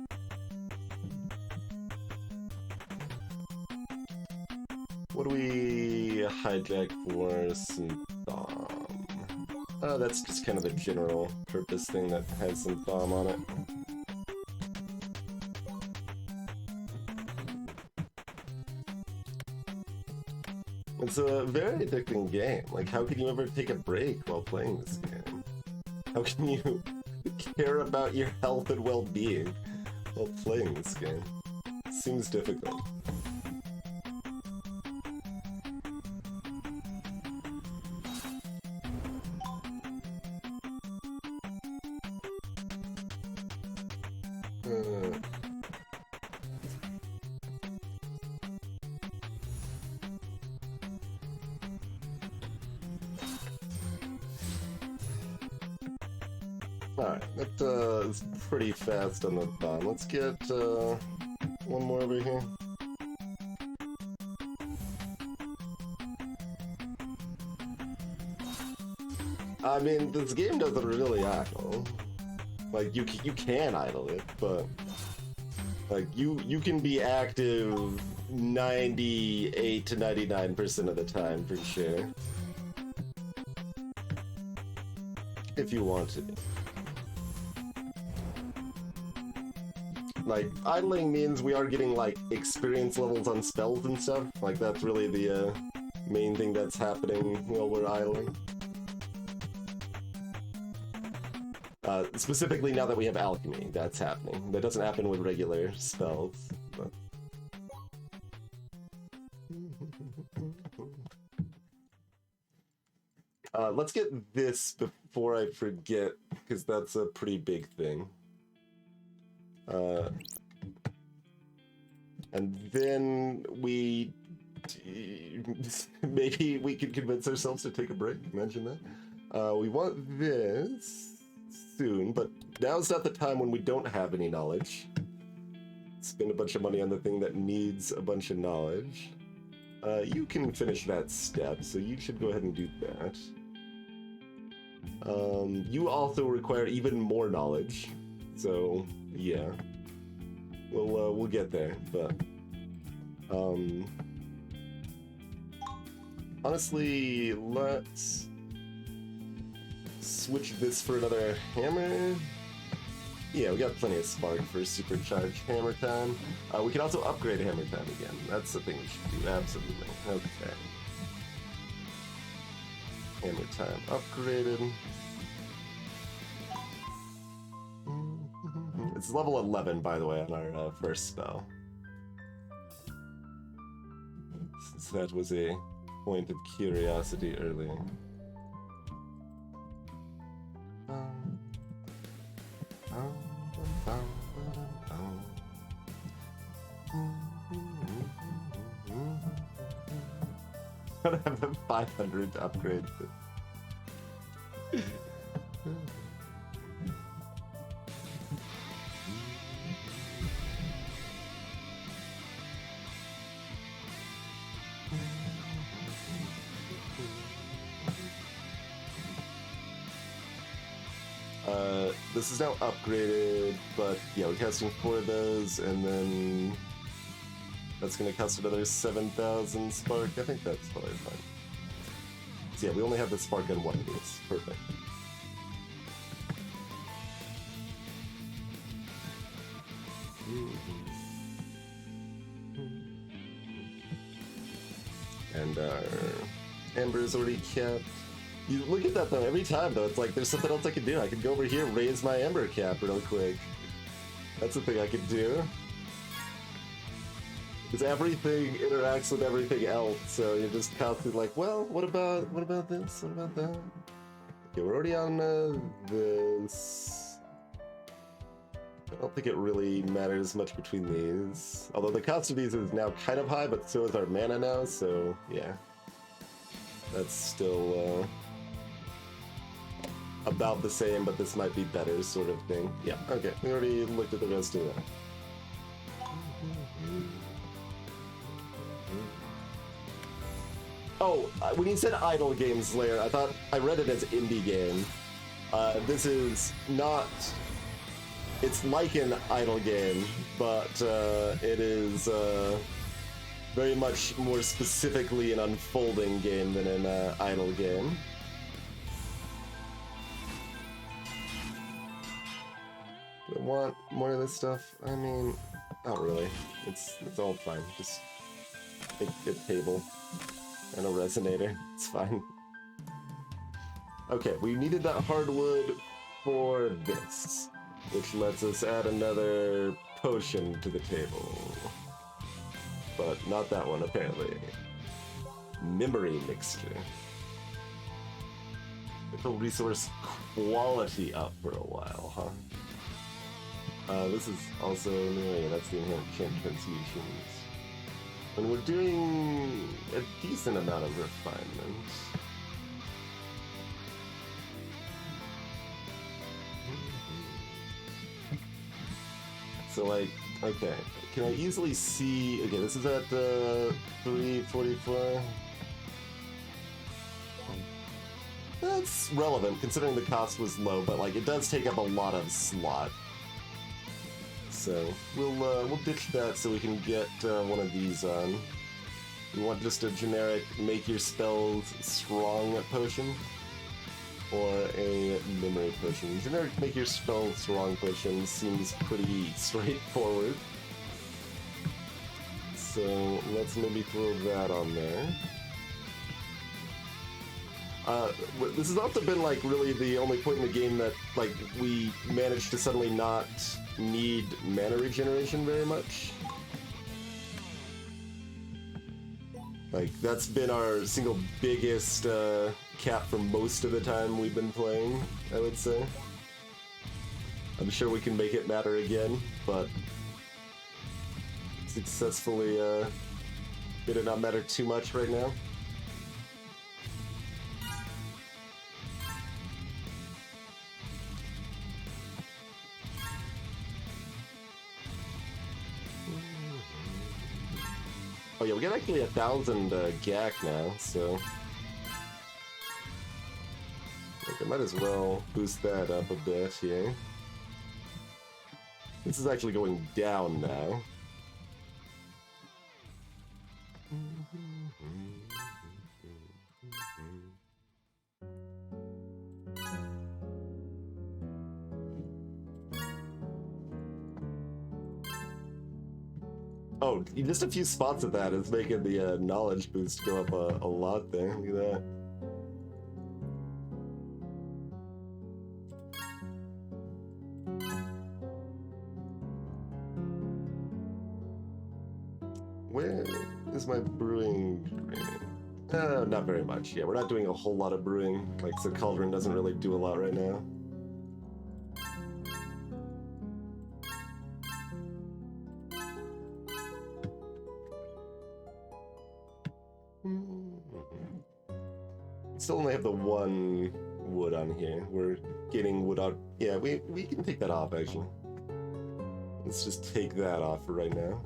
What do we hijack for some Thom? Oh, that's just kind of a general purpose thing that has some Thom on it. It's a very addicting game. Like, how can you ever take a break while playing this game? How can you care about your health and well-being while playing this game? It seems difficult. Alright, that is pretty fast on the bomb. Let's get one more over here. I mean, this game doesn't really idle. Like, you can idle it, but like you can be active 98 to 99% of the time for sure, if you want to. like, idling means we are getting, like, experience levels on spells and stuff. Like, that's really the, main thing that's happening while we're idling. Specifically now that we have alchemy, that's happening. That doesn't happen with regular spells. But... let's get this before I forget, because that's a pretty big thing. And then we... maybe we could convince ourselves to take a break. Imagine that. We want this soon, but now's not the time when we don't have any knowledge. Spend a bunch of money on the thing that needs a bunch of knowledge. You can finish that step, so you should go ahead and do that. You also require even more knowledge, so yeah, we'll get there. But honestly, let's switch this for another hammer. Yeah, we got plenty of spark for supercharged hammer time. We can also upgrade hammer time again. That's the thing we should do, absolutely. Okay. Hammer time upgraded. It's level 11, by the way, on our first spell. Since that was a point of curiosity earlier. I don't have the 500 to upgrade. This is now upgraded, but yeah, we're casting 4 of those, and then that's going to cost another 7,000 spark. I think that's probably fine. So yeah, we only have the spark on one of these. Perfect. And our Amber is already kept. You look at that though, every time though, it's like there's something else I can do. I can go over here, raise my Ember cap real quick. That's the thing I can do. Because everything interacts with everything else, so you're just constantly like, well, what about this? What about that? Okay, we're already on this. I don't think it really matters much between these. Although the cost of these is now kind of high, but so is our mana now, so yeah. That's still about the same, but this might be better sort of thing. Yeah, okay, we already looked at the rest of that. Oh, when you said idle game Slayer, I thought I read it as indie game. This is not. It's like an idle game, but it is very much more specifically an unfolding game than an idle game. Do I want more of this stuff? I mean, not really. It's all fine. Just make a table and a resonator. It's fine. Okay, we needed that hardwood for this, which lets us add another potion to the table. But not that one, apparently. Memory mixture. Mental resource quality up for a while, huh? This is also, yeah, that's the inherent chant transmusions. And we're doing a decent amount of refinement. So like, okay, can I easily see, okay, this is at 344. That's relevant considering the cost was low, but like it does take up a lot of slot. So we'll ditch that so we can get one of these on. We want just a generic make your spells strong potion. or a memory potion. Generic make your spell strong potion seems pretty straightforward. So let's maybe throw that on there. This has also been like really the only point in the game that like we managed to suddenly not need mana regeneration very much. Like that's been our single biggest cap for most of the time we've been playing, I would say. I'm sure we can make it matter again, but successfully did it not matter too much right now. Oh yeah, we get actually 1,000 GAC now, so like, I might as well boost that up a bit here. This is actually going down now. Oh, just a few spots of that is making the knowledge boost go up a lot there. Look at that. Where is my brewing drain? Not very much. Yeah, we're not doing a whole lot of brewing. Like, so Cauldron doesn't really do a lot right now. Still only have the one wood on here. We're getting wood out. Yeah, we can take that off actually. Let's just take that off for right now.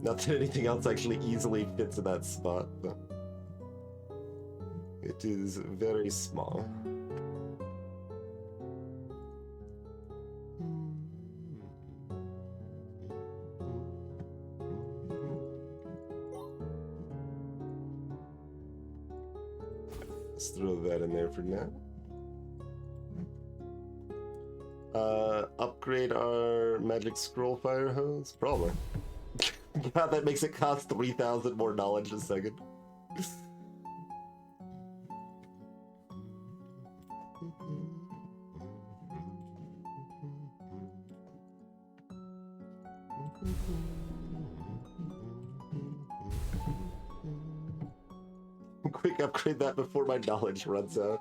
Not that anything else actually easily fits in that spot, but it is very small. Let's throw that in there for now. Upgrade our magic scroll fire hose? Probably. God, that makes it cost 3,000 more knowledge a second. Quick upgrade that before my knowledge runs out.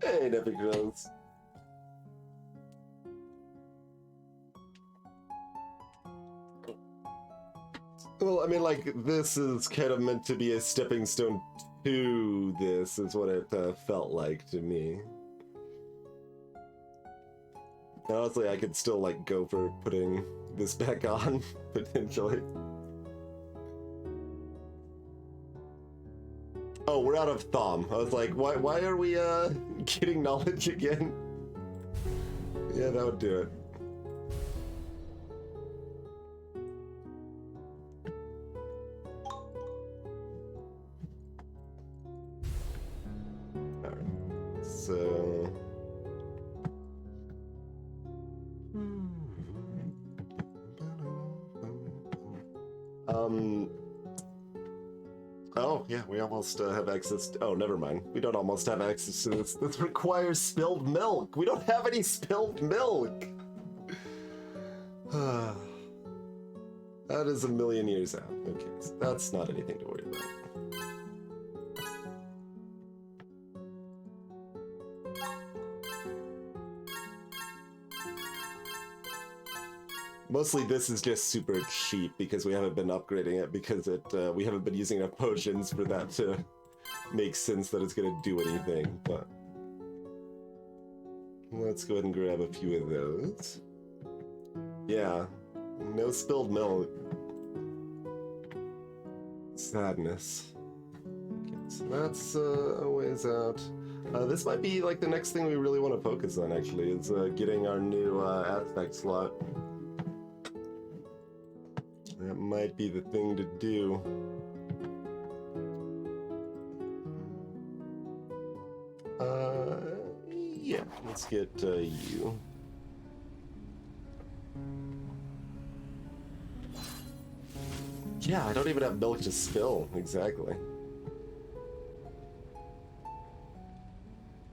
Hey, Epic Rose. Well, I mean, like, this is kind of meant to be a stepping stone to this, is what it felt like to me. And honestly, I could still, like, go for putting this back on, potentially. Oh, we're out of Thom. I was like, why are we, getting knowledge again? Yeah, that would do it. Alright, so... Oh, yeah, we almost have access to... Oh, never mind. We don't almost have access to this. This requires spilled milk. We don't have any spilled milk. That is a million years out. Okay, so that's not anything to worry about. Mostly this is just super cheap because we haven't been upgrading it because we haven't been using enough potions for that to make sense that it's gonna do anything, but let's go ahead and grab a few of those. Yeah, no spilled milk. Sadness. Okay, So that's a ways out. This might be like the next thing we really want to focus on, actually, is getting our new aspect slot. That might be the thing to do. Yeah, let's get you. Yeah, I don't even have milk to spill, exactly.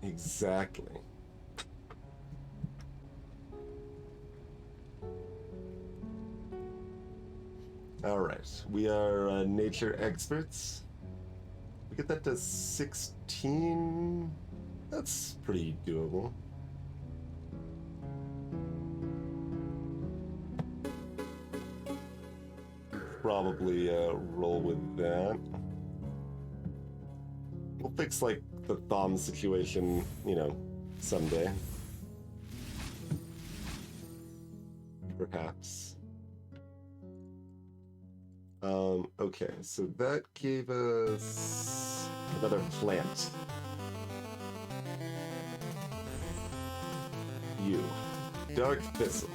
Exactly. Alright, we are nature experts. We get that to 16. That's pretty doable. Probably roll with that. We'll fix like the thumb situation, you know, someday. Perhaps. Okay, so that gave us another plant. You. Dark Thistle.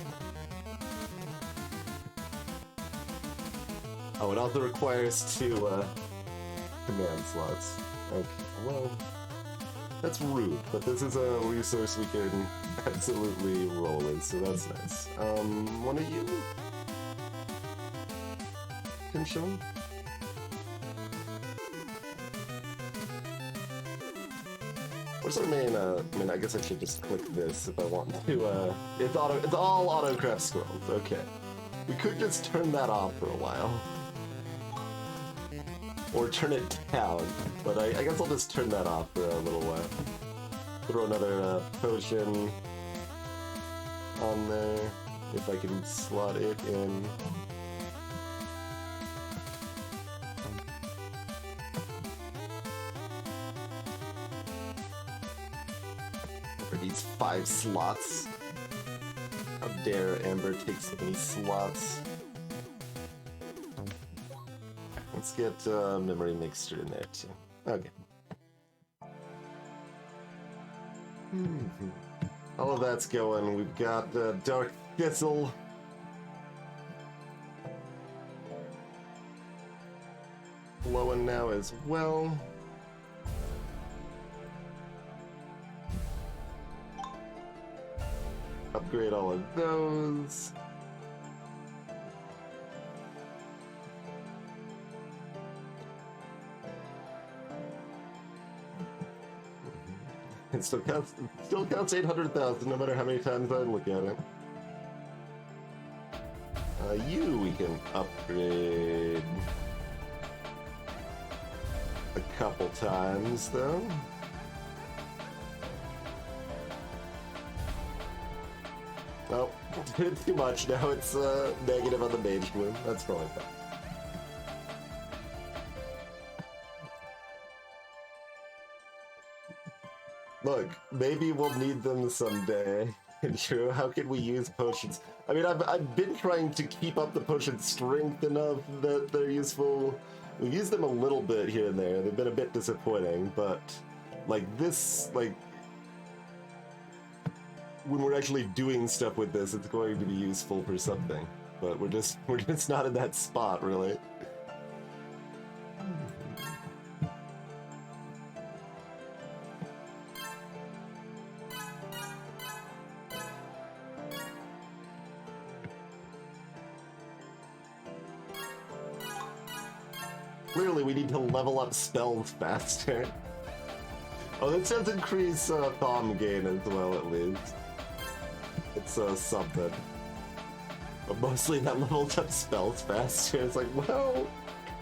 Oh, it also requires 2 command slots. Okay, well, that's rude, but this is a resource we can absolutely roll with, so that's nice. One of you? Pinchon? What's our main, I mean, I guess I should just click this if I want to, it's all autocraft scrolls, okay. We could just turn that off for a while. Or turn it down, but I guess I'll just turn that off for a little while. Throw another potion on there, if I can slot it in. For these 5 slots. How dare Amber take so many slots. Let's get memory mixture in there too. Okay. All of that's going. We've got Dark Thistle. Flowing now as well. Upgrade all of those. It still counts 800,000 no matter how many times I look at it. You we can upgrade a couple times though. Oh, too much now. It's negative on the mage bloom. That's probably fine. Look, maybe we'll need them someday. True, how can we use potions? I mean, I've been trying to keep up the potion strength enough that they're useful. We've used them a little bit here and there. They've been a bit disappointing, but like this, like when we're actually doing stuff with this, it's going to be useful for something. But we're just not in that spot, really. Clearly, we need to level up spells faster. Oh, that does increase Thom gain as well, at least. It's something. But mostly that levels up spells faster. It's like, well,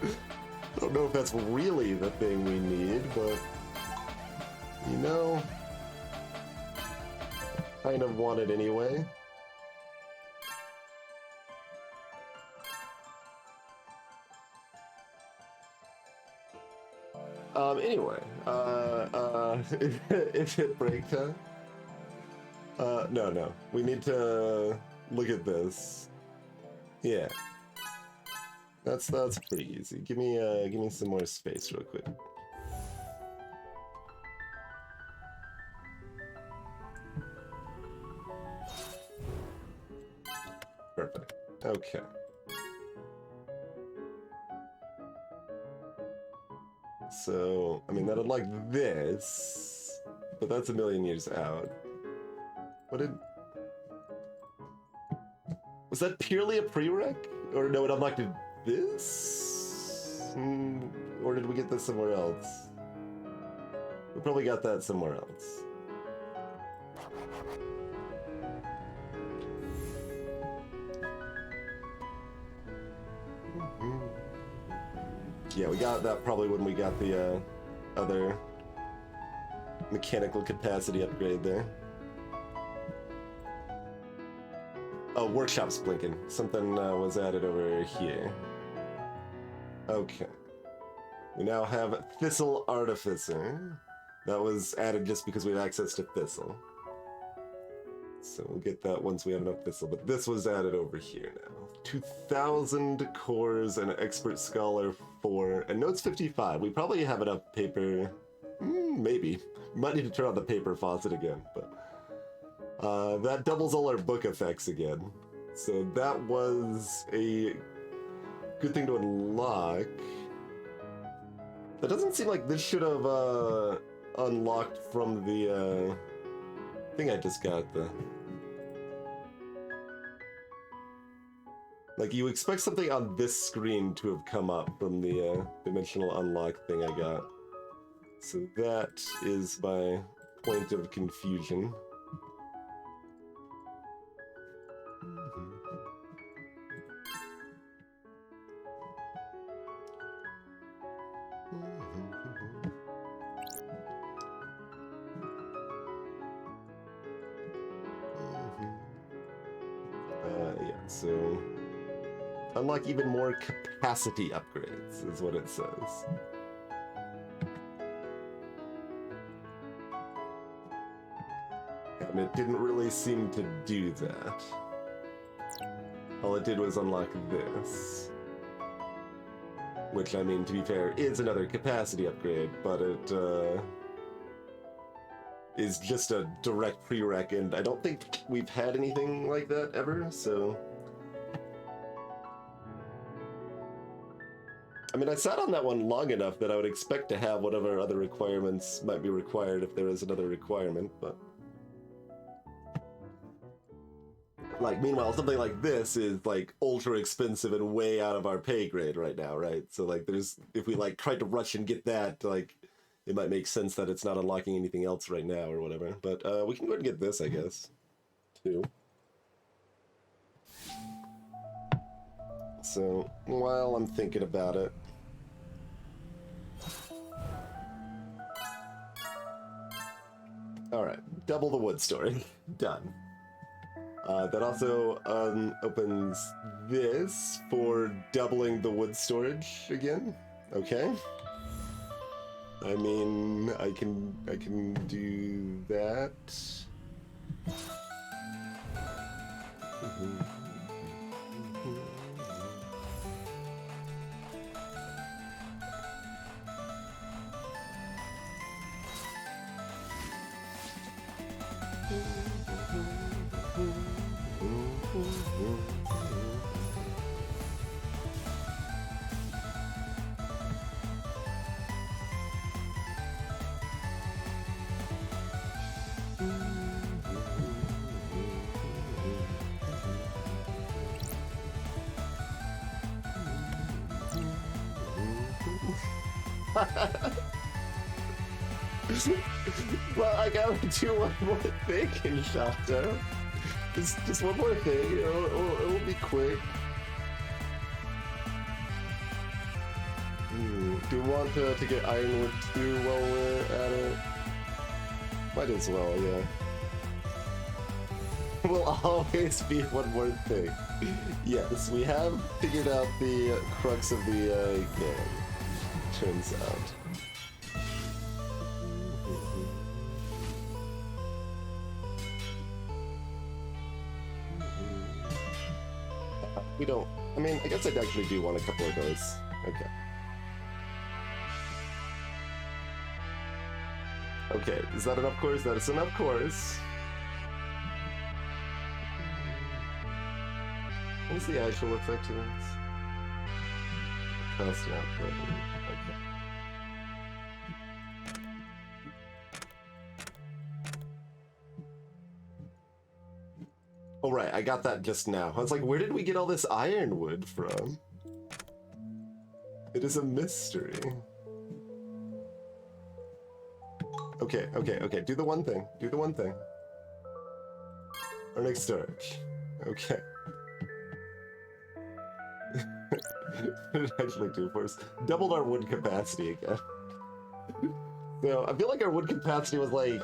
I don't know if that's really the thing we need, but you know, kind of want it anyway. Anyway, is it break time? No. We need to look at this. Yeah. That's pretty easy. Give me some more space real quick. Okay. So, I mean, that unlocked this, but that's a million years out. What did... Was that purely a prereq? Or no, it unlocked this? Or did we get this somewhere else? We probably got that somewhere else. Yeah, we got that probably when we got the other mechanical capacity upgrade there. Oh, workshop's blinking. Something was added over here. Okay. We now have Thistle Artificer. That was added just because we have access to Thistle. So we'll get that once we have enough Thistle, but this was added over here now. 2,000 cores and Expert Scholar 4, and Notes 55. We probably have enough paper, maybe. We might need to turn on the paper faucet again, but that doubles all our book effects again. So that was a good thing to unlock. That doesn't seem like this should have unlocked from the thing I just got. Like, you expect something on this screen to have come up from the dimensional unlock thing I got. So that is my point of confusion. Yeah, so unlock even more capacity upgrades is what it says. And it didn't really seem to do that. All it did was unlock this. Which, I mean, to be fair, is another capacity upgrade, but it is just a direct prereq, and I don't think we've had anything like that ever, so... I mean, I sat on that one long enough that I would expect to have whatever other requirements might be required if there is another requirement, but... Like, meanwhile, something like this is, like, ultra expensive and way out of our pay grade right now, right? So, like, there's... If we, like, tried to rush and get that, like... It might make sense that it's not unlocking anything else right now or whatever. But we can go ahead and get this, I guess, too. So, while I'm thinking about it... Alright, double the wood storage. Done. That also opens this for doubling the wood storage again. Okay. I mean, I can do that. Well, I gotta do one more thing in Shato. Just one more thing, it'll be quick. Do you want to get Ironwood too while we're at it? Might as well, yeah. Will always be one more thing. Yes, we have figured out the crux of the game, turns out. We don't... I mean, I guess I actually do want a couple of those. Okay. Okay, is that enough cores? That is enough cores. What's the actual effectiveness? Cost and output. Okay. Oh right, I got that just now. I was like, where did we get all this ironwood from? It is a mystery. Okay, okay, okay. Do the one thing. Do the one thing. Our next storage. Okay. What did it actually do for us? Doubled our wood capacity again. So I feel like our wood capacity was like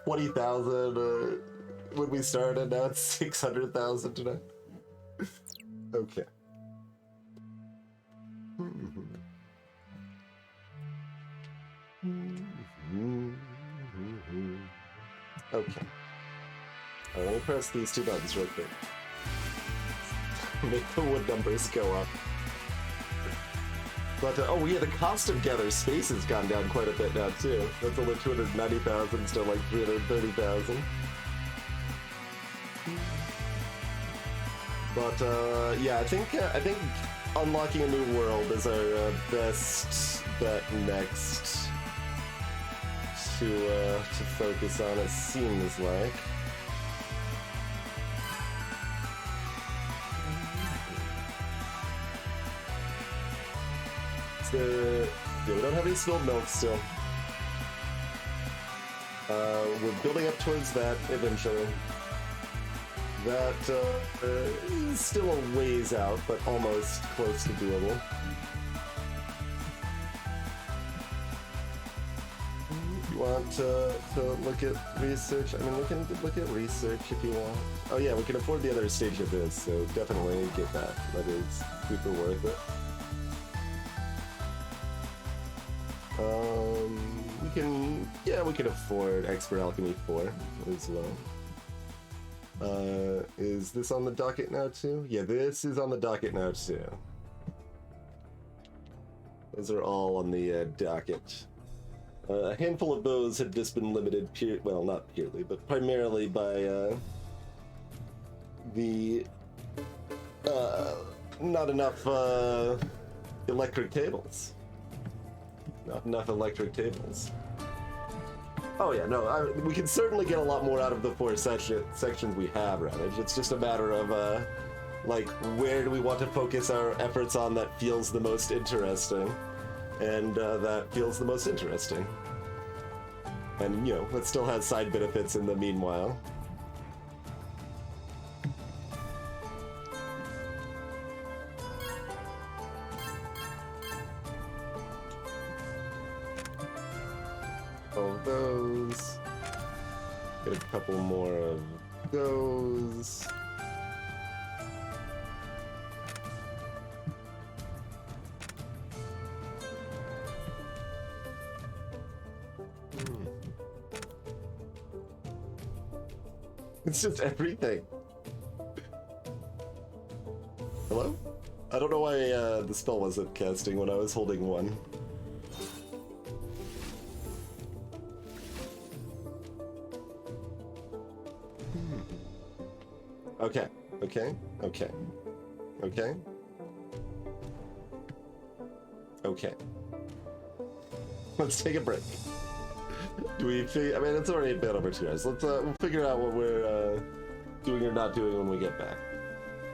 20,000 when we started. Now it's 600,000 today. Okay. Okay. Let me press these two buttons real quick. Make the wood numbers go up. But, oh yeah, the cost of gather space has gone down quite a bit now, too. That's only 290,000 instead of like 330,000. But, yeah, I think unlocking a new world is our best bet next to focus on, it seems like. Yeah, we don't have any spilled milk still. We're building up towards that eventually. That is still a ways out, but almost close to doable. You want to look at research? I mean, we can look at research if you want. Oh yeah, we can afford the other stage of this, so definitely get that. That is super worth it. We can afford Expert Alchemy 4 as well. Is this on the docket now too? Yeah, this is on the docket now too. Those are all on the docket. A handful of those have just been limited, well, not purely, but primarily by the not enough electric tables. Not enough electric tables. Oh yeah, no, we can certainly get a lot more out of the 4 sections we have, Ravage. It's just a matter of, like, where do we want to focus our efforts on that feels the most interesting, and that feels the most interesting. And, you know, that still has side benefits in the meanwhile. Of those. Get a couple more of those. It's just everything. Hello? I don't know why the spell wasn't casting when I was holding one. Okay, okay, okay, okay, okay. Let's take a break. Do we I mean, it's already been over 2 hours. Let's we'll figure out what we're doing or not doing when we get back.